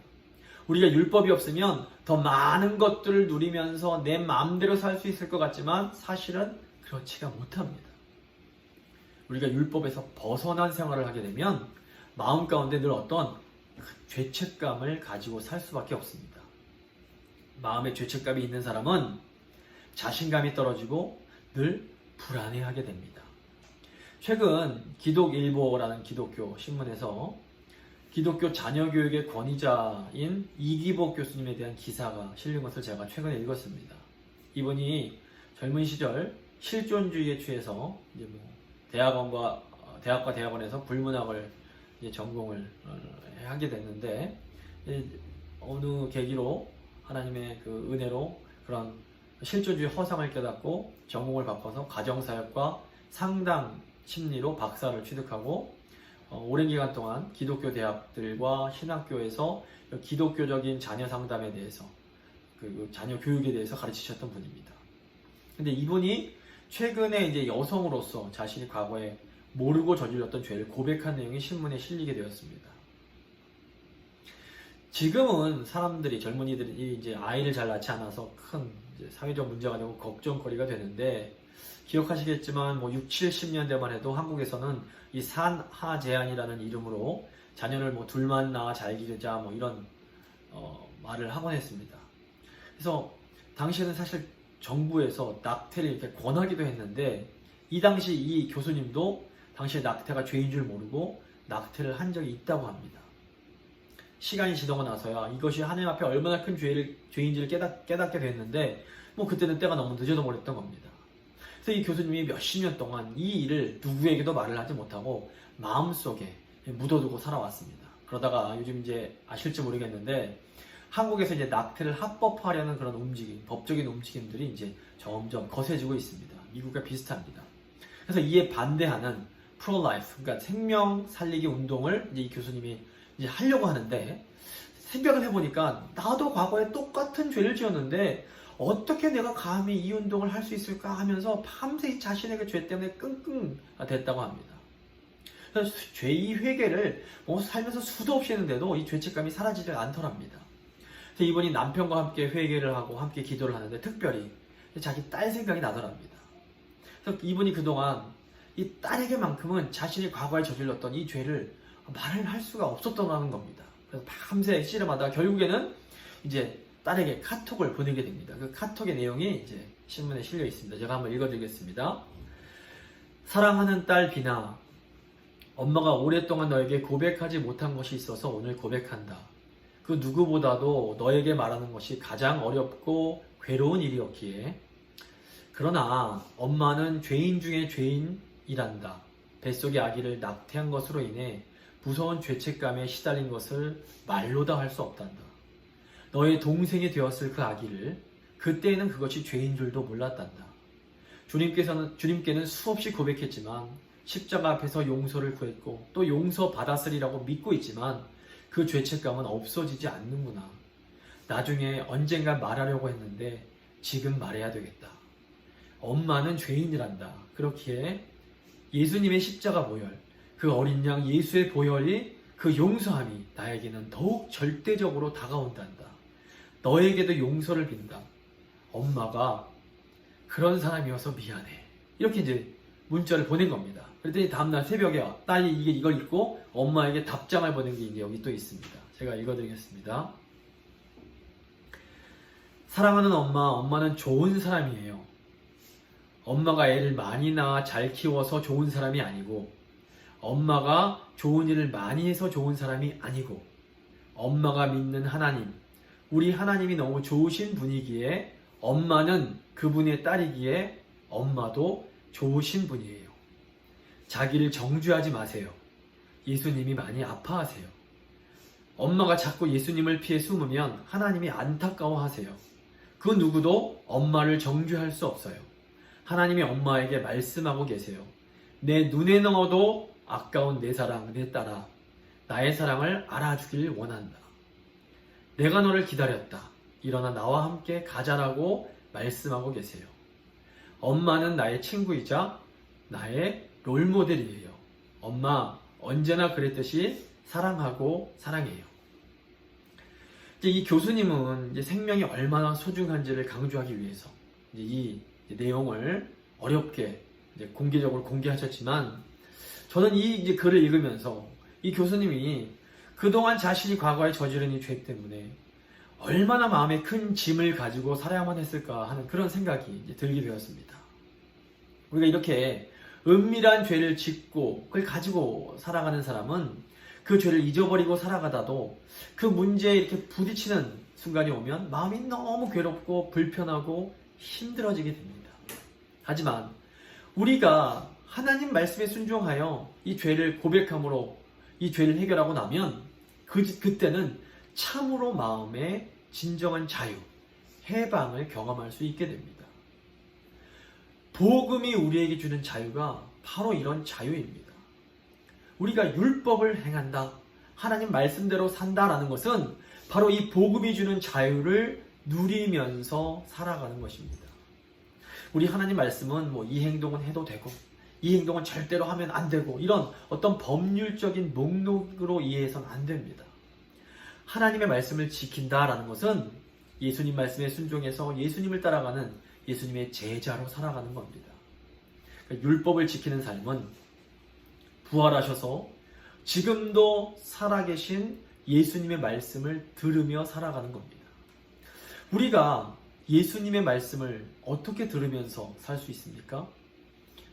우리가 율법이 없으면 더 많은 것들을 누리면서 내 마음대로 살 수 있을 것 같지만 사실은 그렇지가 못합니다. 우리가 율법에서 벗어난 생활을 하게 되면 마음 가운데 늘 어떤 죄책감을 가지고 살 수밖에 없습니다. 마음에 죄책감이 있는 사람은 자신감이 떨어지고 늘 불안해하게 됩니다. 최근 기독일보라는 기독교 신문에서 기독교 자녀교육의 권위자인 이기복 교수님에 대한 기사가 실린 것을 제가 최근에 읽었습니다. 이분이 젊은 시절 실존주의에 취해서 이제 대학과 대학원에서 불문학을 이제 전공을 하게 됐는데 어느 계기로 하나님의 그 은혜로 그런 실존주의 허상을 깨닫고 전공을 바꿔서 가정사역과 상담 심리로 박사를 취득하고 오랜 기간 동안 기독교 대학들과 신학교에서 기독교적인 자녀 상담에 대해서 그 자녀 교육에 대해서 가르치셨던 분입니다. 근데 이분이 최근에 이제 여성으로서 자신이 과거에 모르고 저질렀던 죄를 고백한 내용이 신문에 실리게 되었습니다. 지금은 사람들이 젊은이들이 이제 아이를 잘 낳지 않아서 큰 이제 사회적 문제가 되고 걱정거리가 되는데 기억하시겠지만 60, 70년대만 해도 한국에서는 이 산하 제한이라는 이름으로 자녀를 둘만 낳아 잘 기르자 이런 말을 하곤 했습니다. 그래서 당시에는 사실 정부에서 낙태를 이렇게 권하기도 했는데 이 당시 이 교수님도 당시에 낙태가 죄인 줄 모르고 낙태를 한 적이 있다고 합니다. 시간이 지나고 나서야 이것이 하나님 앞에 얼마나 큰 죄인지를 깨닫게 됐는데 그때는 때가 너무 늦어져 버렸던 겁니다. 그래서 이 교수님이 몇십 년 동안 이 일을 누구에게도 말을 하지 못하고 마음속에 묻어두고 살아왔습니다. 그러다가 요즘 이제 아실지 모르겠는데 한국에서 이제 낙태를 합법화하려는 그런 움직임, 법적인 움직임들이 이제 점점 거세지고 있습니다. 미국과 비슷합니다. 그래서 이에 반대하는 프로-라이프, 그러니까 생명 살리기 운동을 이제 이 교수님이 이제 하려고 하는데 생각을 해보니까 나도 과거에 똑같은 죄를 지었는데 어떻게 내가 감히 이 운동을 할 수 있을까 하면서 밤새 자신의 그 죄 때문에 끙끙 됐다고 합니다. 그래서 죄의 회개를 뭐 살면서 수도 없이 했는데도 이 죄책감이 사라지지 않더랍니다. 그래서 이분이 남편과 함께 회개를 하고 함께 기도를 하는데 특별히 자기 딸 생각이 나더랍니다. 그래서 이분이 그동안 이 딸에게만큼은 자신이 과거에 저질렀던 이 죄를 말을 할 수가 없었다는 겁니다. 그래서 밤새 씨름하다가 결국에는 이제 딸에게 카톡을 보내게 됩니다. 그 카톡의 내용이 이제 신문에 실려 있습니다. 제가 한번 읽어드리겠습니다. 사랑하는 딸 비나, 엄마가 오랫동안 너에게 고백하지 못한 것이 있어서 오늘 고백한다. 그 누구보다도 너에게 말하는 것이 가장 어렵고 괴로운 일이었기에. 그러나 엄마는 죄인 중에 죄인이란다. 뱃속의 아기를 낙태한 것으로 인해 무서운 죄책감에 시달린 것을 말로 다 할 수 없단다. 너의 동생이 되었을 그 아기를 그때에는 그것이 죄인 줄도 몰랐단다. 주님께는 수없이 고백했지만 십자가 앞에서 용서를 구했고 또 용서 받았으리라고 믿고 있지만 그 죄책감은 없어지지 않는구나. 나중에 언젠가 말하려고 했는데 지금 말해야 되겠다. 엄마는 죄인이란다. 그렇기에 예수님의 십자가 보혈, 그 어린 양 예수의 보혈이 그 용서함이 나에게는 더욱 절대적으로 다가온단다. 너에게도 용서를 빈다. 엄마가 그런 사람이어서 미안해. 이렇게 이제 문자를 보낸 겁니다. 그랬더니 다음날 새벽에 딸이 이걸 읽고 엄마에게 답장을 보낸 게 이제 여기 또 있습니다. 제가 읽어드리겠습니다. 사랑하는 엄마, 엄마는 좋은 사람이에요. 엄마가 애를 많이 낳아 잘 키워서 좋은 사람이 아니고, 엄마가 좋은 일을 많이 해서 좋은 사람이 아니고, 엄마가 믿는 하나님, 우리 하나님이 너무 좋으신 분이기에 엄마는 그분의 딸이기에 엄마도 좋으신 분이에요. 자기를 정죄하지 마세요. 예수님이 많이 아파하세요. 엄마가 자꾸 예수님을 피해 숨으면 하나님이 안타까워하세요. 그 누구도 엄마를 정죄할 수 없어요. 하나님이 엄마에게 말씀하고 계세요. 내 눈에 넣어도 아까운 내 사랑, 내 딸아, 나의 사랑을 알아주길 원한다. 내가 너를 기다렸다. 일어나 나와 함께 가자라고 말씀하고 계세요. 엄마는 나의 친구이자 나의 롤모델이에요. 엄마 언제나 그랬듯이 사랑하고 사랑해요. 이제 이 교수님은 이제 생명이 얼마나 소중한지를 강조하기 위해서 이제 이 내용을 어렵게 이제 공개적으로 공개하셨지만, 저는 이 글을 읽으면서 이 교수님이 그동안 자신이 과거에 저지른 이 죄 때문에 얼마나 마음에 큰 짐을 가지고 살아야만 했을까 하는 그런 생각이 이제 들게 되었습니다. 우리가 이렇게 은밀한 죄를 짓고 그걸 가지고 살아가는 사람은 그 죄를 잊어버리고 살아가다도 그 문제에 이렇게 부딪히는 순간이 오면 마음이 너무 괴롭고 불편하고 힘들어지게 됩니다. 하지만 우리가 하나님 말씀에 순종하여 이 죄를 고백함으로 이 죄를 해결하고 나면 그때는 참으로 마음의 진정한 자유, 해방을 경험할 수 있게 됩니다. 복음이 우리에게 주는 자유가 바로 이런 자유입니다. 우리가 율법을 행한다, 하나님 말씀대로 산다라는 것은 바로 이 복음이 주는 자유를 누리면서 살아가는 것입니다. 우리 하나님 말씀은 뭐 이 행동은 해도 되고 이 행동은 절대로 하면 안 되고 이런 어떤 법률적인 목록으로 이해해서는 안 됩니다. 하나님의 말씀을 지킨다라는 것은 예수님 말씀에 순종해서 예수님을 따라가는 예수님의 제자로 살아가는 겁니다. 그러니까 율법을 지키는 삶은 부활하셔서 지금도 살아계신 예수님의 말씀을 들으며 살아가는 겁니다. 우리가 예수님의 말씀을 어떻게 들으면서 살 수 있습니까?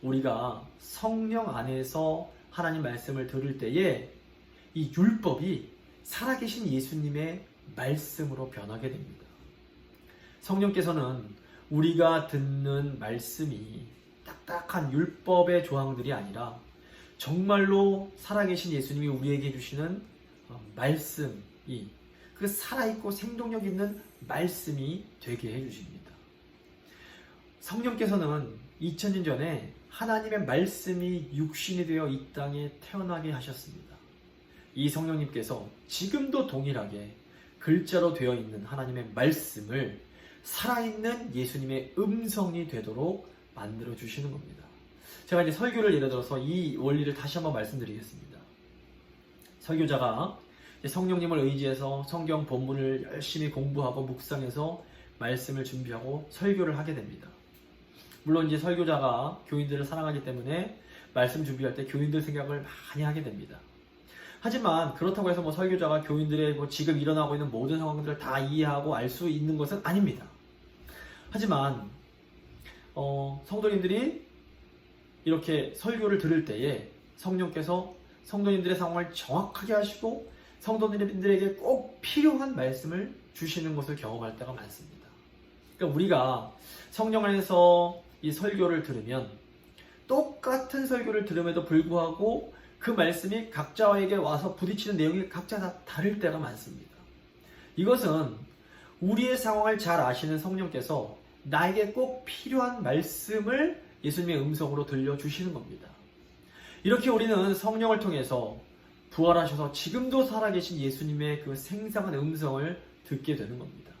우리가 성령 안에서 하나님 말씀을 들을 때에 이 율법이 살아계신 예수님의 말씀으로 변하게 됩니다. 성령께서는 우리가 듣는 말씀이 딱딱한 율법의 조항들이 아니라 정말로 살아계신 예수님이 우리에게 주시는 말씀이, 그 살아있고 생동력 있는 말씀이 되게 해주십니다. 성령께서는 2000년 전에 하나님의 말씀이 육신이 되어 이 땅에 태어나게 하셨습니다. 이 성령님께서 지금도 동일하게 글자로 되어 있는 하나님의 말씀을 살아있는 예수님의 음성이 되도록 만들어 주시는 겁니다. 제가 이제 설교를 예를 들어서 이 원리를 다시 한번 말씀드리겠습니다. 설교자가 성령님을 의지해서 성경 본문을 열심히 공부하고 묵상해서 말씀을 준비하고 설교를 하게 됩니다. 물론 이제 설교자가 교인들을 사랑하기 때문에 말씀 준비할 때 교인들 생각을 많이 하게 됩니다. 하지만 그렇다고 해서 설교자가 교인들의 지금 일어나고 있는 모든 상황들을 다 이해하고 알 수 있는 것은 아닙니다. 하지만 성도님들이 이렇게 설교를 들을 때에 성령께서 성도님들의 상황을 정확하게 하시고 성도님들에게 꼭 필요한 말씀을 주시는 것을 경험할 때가 많습니다. 그러니까 우리가 성령 안에서 이 설교를 들으면 똑같은 설교를 들음에도 불구하고 그 말씀이 각자에게 와서 부딪히는 내용이 각자 다 다를 때가 많습니다. 이것은 우리의 상황을 잘 아시는 성령께서 나에게 꼭 필요한 말씀을 예수님의 음성으로 들려주시는 겁니다. 이렇게 우리는 성령을 통해서 부활하셔서 지금도 살아계신 예수님의 그 생생한 음성을 듣게 되는 겁니다.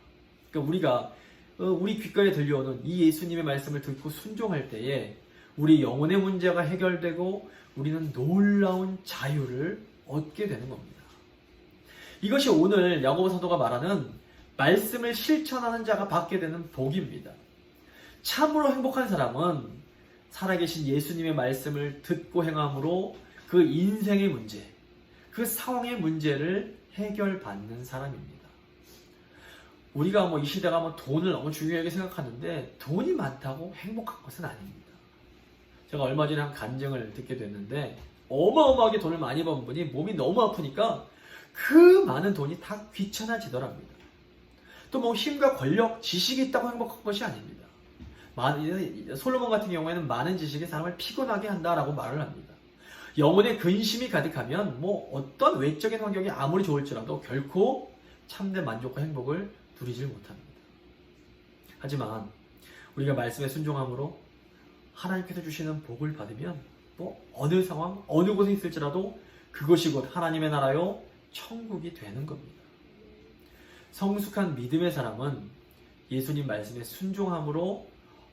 그러니까 우리가 우리 귓가에 들려오는 이 예수님의 말씀을 듣고 순종할 때에 우리 영혼의 문제가 해결되고 우리는 놀라운 자유를 얻게 되는 겁니다. 이것이 오늘 야고보 사도가 말하는 말씀을 실천하는 자가 받게 되는 복입니다. 참으로 행복한 사람은 살아계신 예수님의 말씀을 듣고 행함으로 그 인생의 문제, 그 상황의 문제를 해결받는 사람입니다. 우리가 이 시대가 돈을 너무 중요하게 생각하는데 돈이 많다고 행복한 것은 아닙니다. 제가 얼마 전에 한 간증을 듣게 됐는데 어마어마하게 돈을 많이 번 분이 몸이 너무 아프니까 그 많은 돈이 다 귀찮아지더랍니다. 또 힘과 권력, 지식이 있다고 행복한 것이 아닙니다. 솔로몬 같은 경우에는 많은 지식이 사람을 피곤하게 한다라고 말을 합니다. 영혼에 근심이 가득하면 어떤 외적인 환경이 아무리 좋을지라도 결코 참된 만족과 행복을 누리질 못합니다. 하지만 우리가 말씀에 순종함으로 하나님께서 주시는 복을 받으면 어느 상황, 어느 곳에 있을지라도 그것이 곧 하나님의 나라요 천국이 되는 겁니다. 성숙한 믿음의 사람은 예수님 말씀에 순종함으로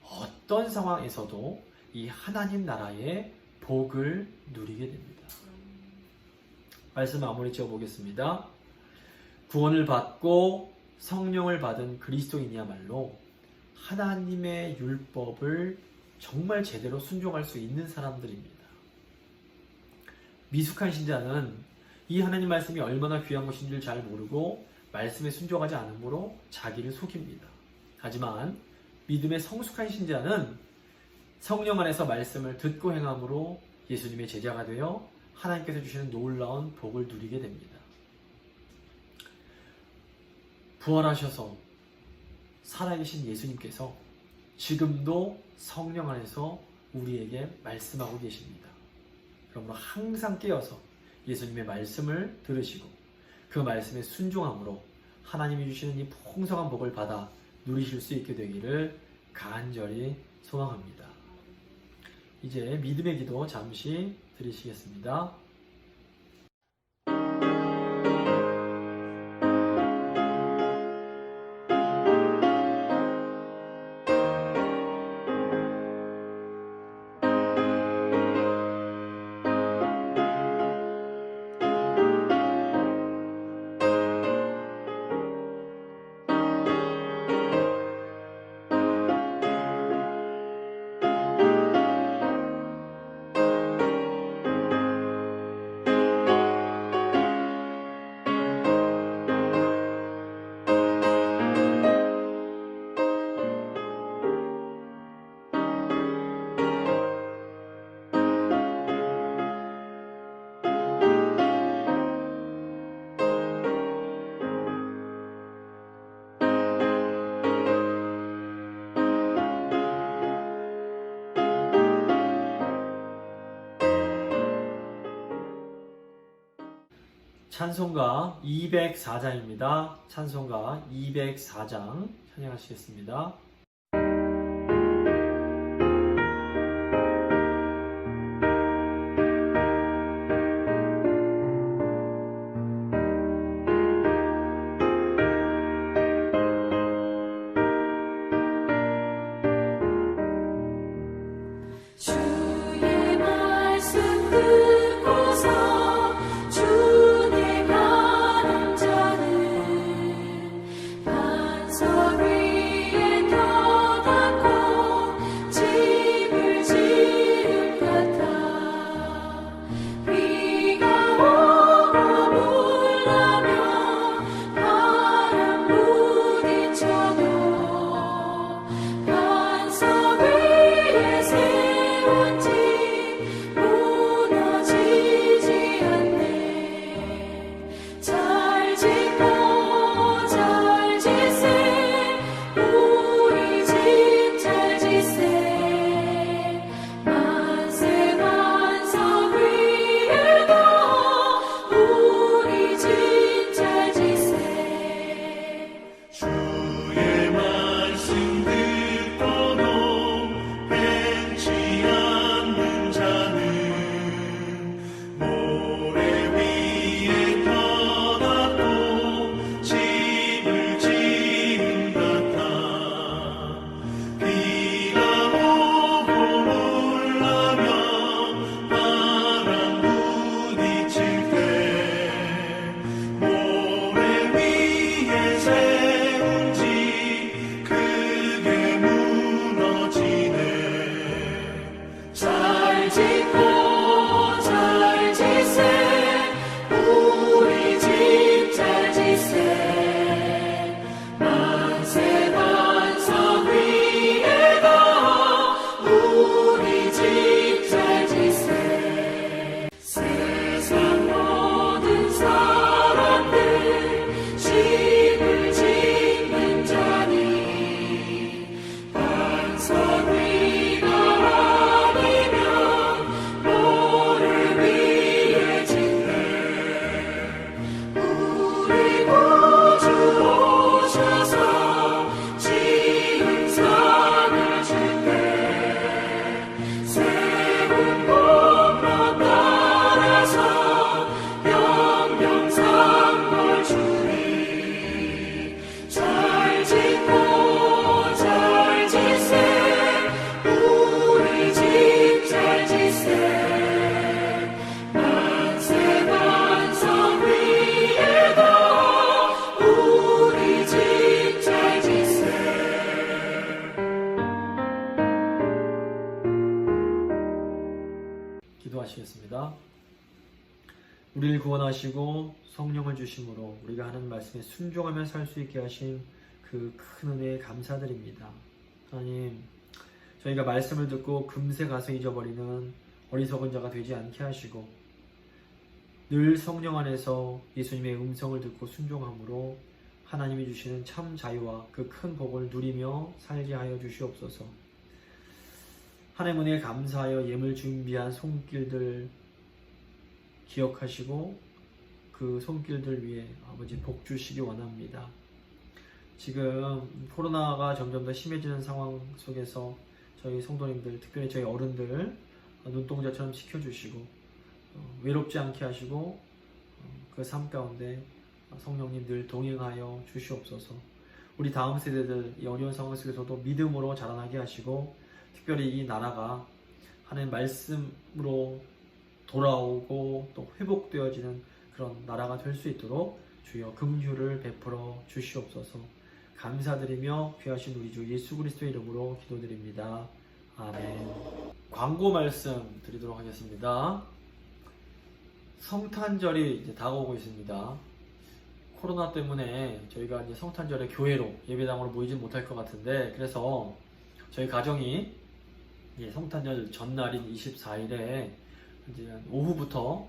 어떤 상황에서도 이 하나님 나라의 복을 누리게 됩니다. 말씀 마무리 지어보겠습니다. 구원을 받고 성령을 받은 그리스도인이야말로 하나님의 율법을 정말 제대로 순종할 수 있는 사람들입니다. 미숙한 신자는 이 하나님 말씀이 얼마나 귀한 것인지를 잘 모르고 말씀에 순종하지 않으므로 자기를 속입니다. 하지만 믿음의 성숙한 신자는 성령 안에서 말씀을 듣고 행함으로 예수님의 제자가 되어 하나님께서 주시는 놀라운 복을 누리게 됩니다. 부활하셔서 살아계신 예수님께서 지금도 성령 안에서 우리에게 말씀하고 계십니다. 그러므로 항상 깨어서 예수님의 말씀을 들으시고 그 말씀에 순종함으로 하나님이 주시는 이 풍성한 복을 받아 누리실 수 있게 되기를 간절히 소망합니다. 이제 믿음의 기도 잠시 드리시겠습니다. 찬송가 204장입니다. 찬송가 204장 찬양하시겠습니다.
주의
우리를 구원하시고 성령을 주심으로 우리가 하는 말씀에 순종하며 살 수 있게 하신 그 큰 은혜에 감사드립니다. 하나님, 저희가 말씀을 듣고 금세 가서 잊어버리는 어리석은 자가 되지 않게 하시고 늘 성령 안에서 예수님의 음성을 듣고 순종함으로 하나님이 주시는 참 자유와 그 큰 복을 누리며 살게 하여 주시옵소서. 하나님 은혜에 감사하여 예물 준비한 손길들 기억하시고 그 손길들 위에 아버지 복 주시기 원합니다. 지금 코로나가 점점 더 심해지는 상황 속에서 저희 성도님들, 특별히 저희 어른들 눈동자처럼 지켜주시고 외롭지 않게 하시고 그 삶 가운데 성령님 늘 동행하여 주시옵소서. 우리 다음 세대들 이 어려운 상황 속에서도 믿음으로 자라나게 하시고 특별히 이 나라가 하나님 말씀으로 돌아오고 또 회복되어지는 그런 나라가 될 수 있도록 주여 긍휼을 베풀어 주시옵소서. 감사드리며 귀하신 우리 주 예수 그리스도의 이름으로 기도드립니다. 아멘. 광고 말씀 드리도록 하겠습니다. 성탄절이 이제 다가오고 있습니다. 코로나 때문에 저희가 이제 성탄절에 교회로 예배당으로 모이지 못할 것 같은데, 그래서 저희 가정이 성탄절 전날인 24일에 이제 오후부터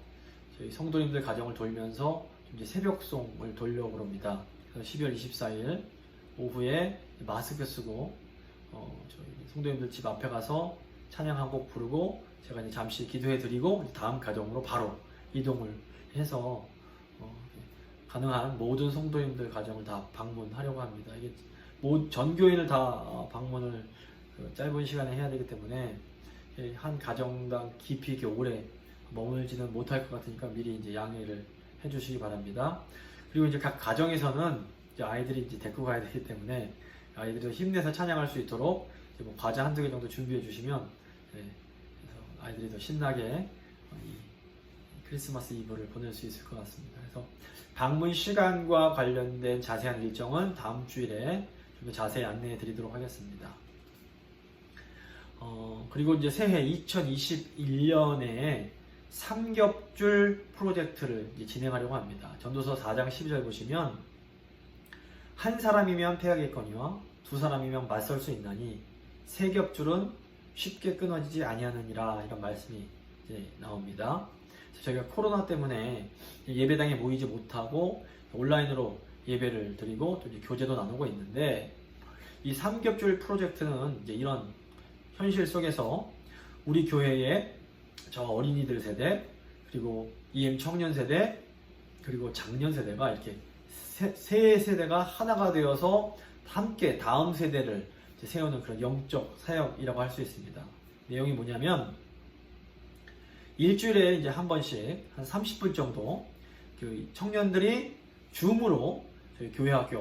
저희 성도님들 가정을 돌면서 이제 새벽송을 돌려고 합니다. 그래서 12월 24일 오후에 마스크 쓰고 저희 성도님들 집 앞에 가서 찬양 한 곡 부르고 제가 이제 잠시 기도해 드리고 다음 가정으로 바로 이동을 해서 가능한 모든 성도님들 가정을 다 방문하려고 합니다. 이게 전 교인을 다 방문을 짧은 시간에 해야 되기 때문에 한 가정당 깊이 이렇게 오래 머물지는 못할 것 같으니까 미리 이제 양해를 해주시기 바랍니다. 그리고 이제 각 가정에서는 이제 아이들이 이제 데리고 가야 되기 때문에 아이들이 힘내서 찬양할 수 있도록 이제 뭐 과자 한두 개 정도 준비해 주시면 그래서 아이들이 더 신나게 이 크리스마스 이브를 보낼 수 있을 것 같습니다. 그래서 방문 시간과 관련된 자세한 일정은 다음 주일에 좀 더 자세히 안내해 드리도록 하겠습니다. 그리고 이제 새해 2021년에 삼겹줄 프로젝트를 이제 진행하려고 합니다. 전도서 4장 12절 보시면 한 사람이면 패하겠거니와 두 사람이면 맞설 수 있나니 세 겹줄은 쉽게 끊어지지 아니하느니라, 이런 말씀이 이제 나옵니다. 저희가 코로나 때문에 예배당에 모이지 못하고 온라인으로 예배를 드리고 또 이제 교제도 나누고 있는데, 이 삼겹줄 프로젝트는 이제 이런 현실 속에서 우리 교회의 저 어린이들 세대, 그리고 EM 청년 세대, 그리고 장년 세대가 이렇게 세 세대가 하나가 되어서 함께 다음 세대를 세우는 그런 영적 사역이라고 할 수 있습니다. 내용이 뭐냐면 일주일에 이제 한 번씩 한 30분 정도 그 청년들이 줌으로 저희 교회 학교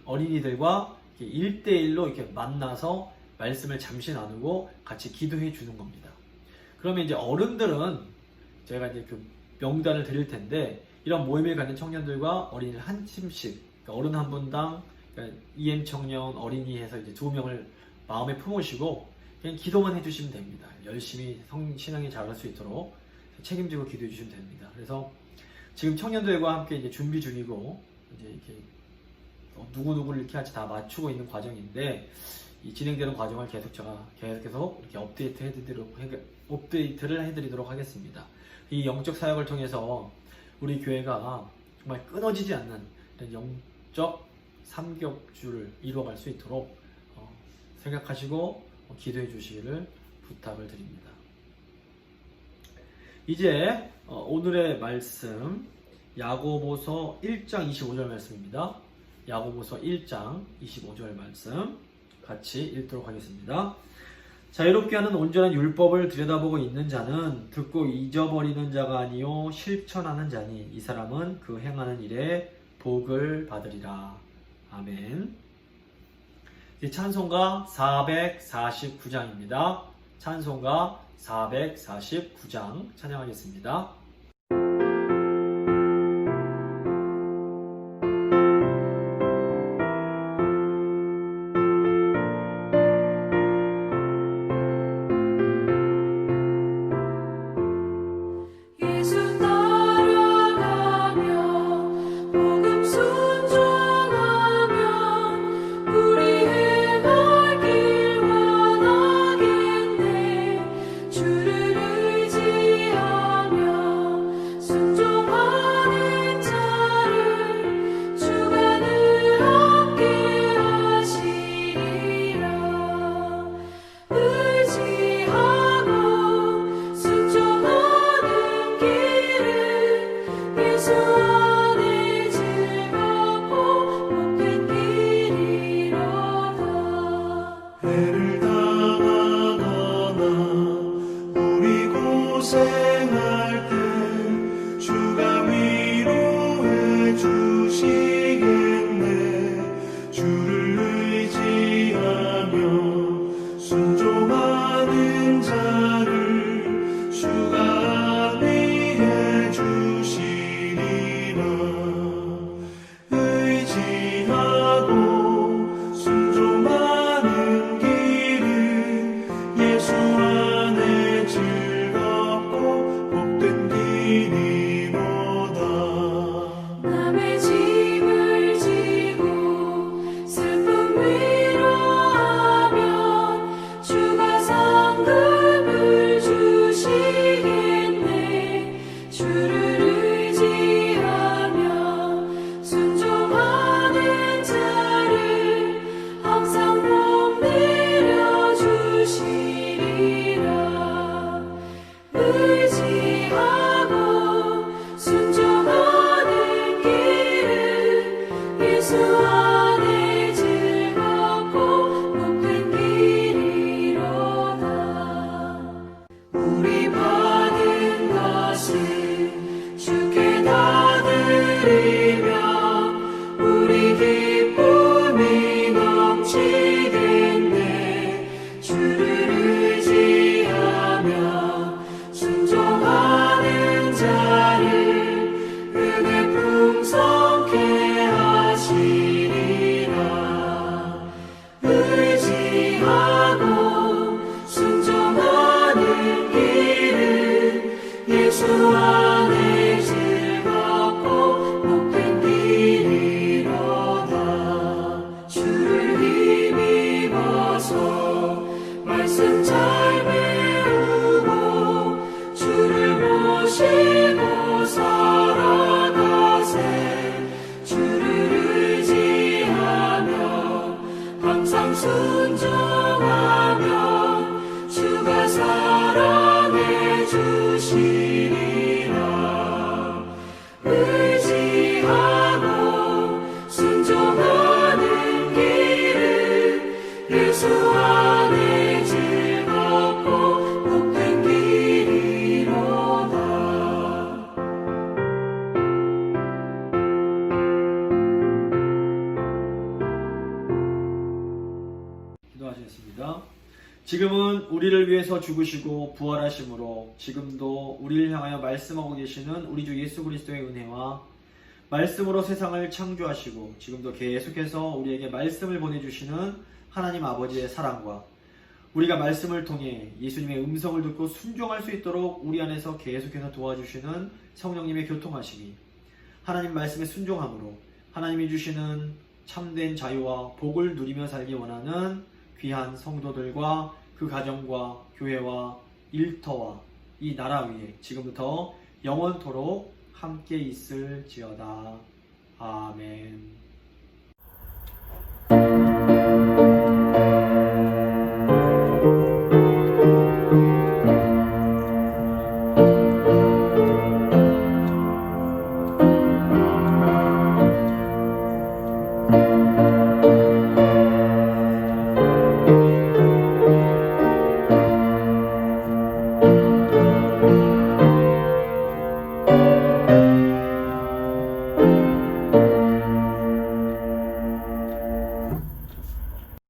어린이들과 1대1로 이렇게 만나서 말씀을 잠시 나누고 같이 기도해 주는 겁니다. 그러면 이제 어른들은 제가 이제 그 명단을 드릴 텐데, 이런 모임을 갖는 청년들과 어린이를 한 팀씩, 그러니까 어른 한 분당 그러니까 EM 청년 어린이 해서 이제 2명을 마음에 품으시고 그냥 기도만 해주시면 됩니다. 열심히 신앙이 자랄 수 있도록 책임지고 기도해 주시면 됩니다. 그래서 지금 청년들과 함께 이제 준비 중이고 이제 이렇게 누구누구를 이렇게 같이 다 맞추고 있는 과정인데, 이 진행되는 과정을 계속 이렇게 업데이트를 해드리도록 하겠습니다. 이 영적 사역을 통해서 우리 교회가 정말 끊어지지 않는 이런 영적 삼겹줄을 이루어갈 수 있도록 생각하시고 기도해 주시기를 부탁을 드립니다. 이제 오늘의 말씀 야고보서 1장 25절 말씀입니다. 야고보서 1장 25절 말씀 같이 읽도록 하겠습니다. 자유롭게 하는 온전한 율법을 들여다보고 있는 자는 듣고 잊어버리는 자가 아니요 실천하는 자니 이 사람은 그 행하는 일에 복을 받으리라. 아멘. 찬송가 449장입니다. 찬송가 449장 찬양하겠습니다.
예수 따라 주를 의지하며 순종하는 자를 항상 복 내려주시리라. 의지하고 순종하는 길은 예수 안에 즐겁고 복된 길이로다. 우리 받은 것은 주께 다 드리며 우리 기쁨이 넘치겠네. 주를 의지하며 순종하는 자를 은혜 풍성케 하시리라. 의지하고 순종하는 길은 예수 안에 즐겁고 복된 길이로다. 주를 힘입어서 말씀 잘 배우고 주를 모시고 살아가세. 주를 의지하며 항상 순종하며 주가 사랑해 주시리라. 의지하고 순종하는 길은 예수 안에 즐겁고 복된 길이로다.
기도하시겠습니다. 지금은 우리를 위해서 죽으시고 부활하심으로 지금도 우리를 향하여 말씀하고 계시는 우리 주 예수 그리스도의 은혜와 말씀으로 세상을 창조하시고 지금도 계속해서 우리에게 말씀을 보내주시는 하나님 아버지의 사랑과 우리가 말씀을 통해 예수님의 음성을 듣고 순종할 수 있도록 우리 안에서 계속해서 도와주시는 성령님의 교통하심이 하나님 말씀에 순종함으로 하나님이 주시는 참된 자유와 복을 누리며 살기 원하는 귀한 성도들과 그 가정과 교회와 일터와 이 나라 위에 지금부터 영원토록 함께 있을지어다. 아멘.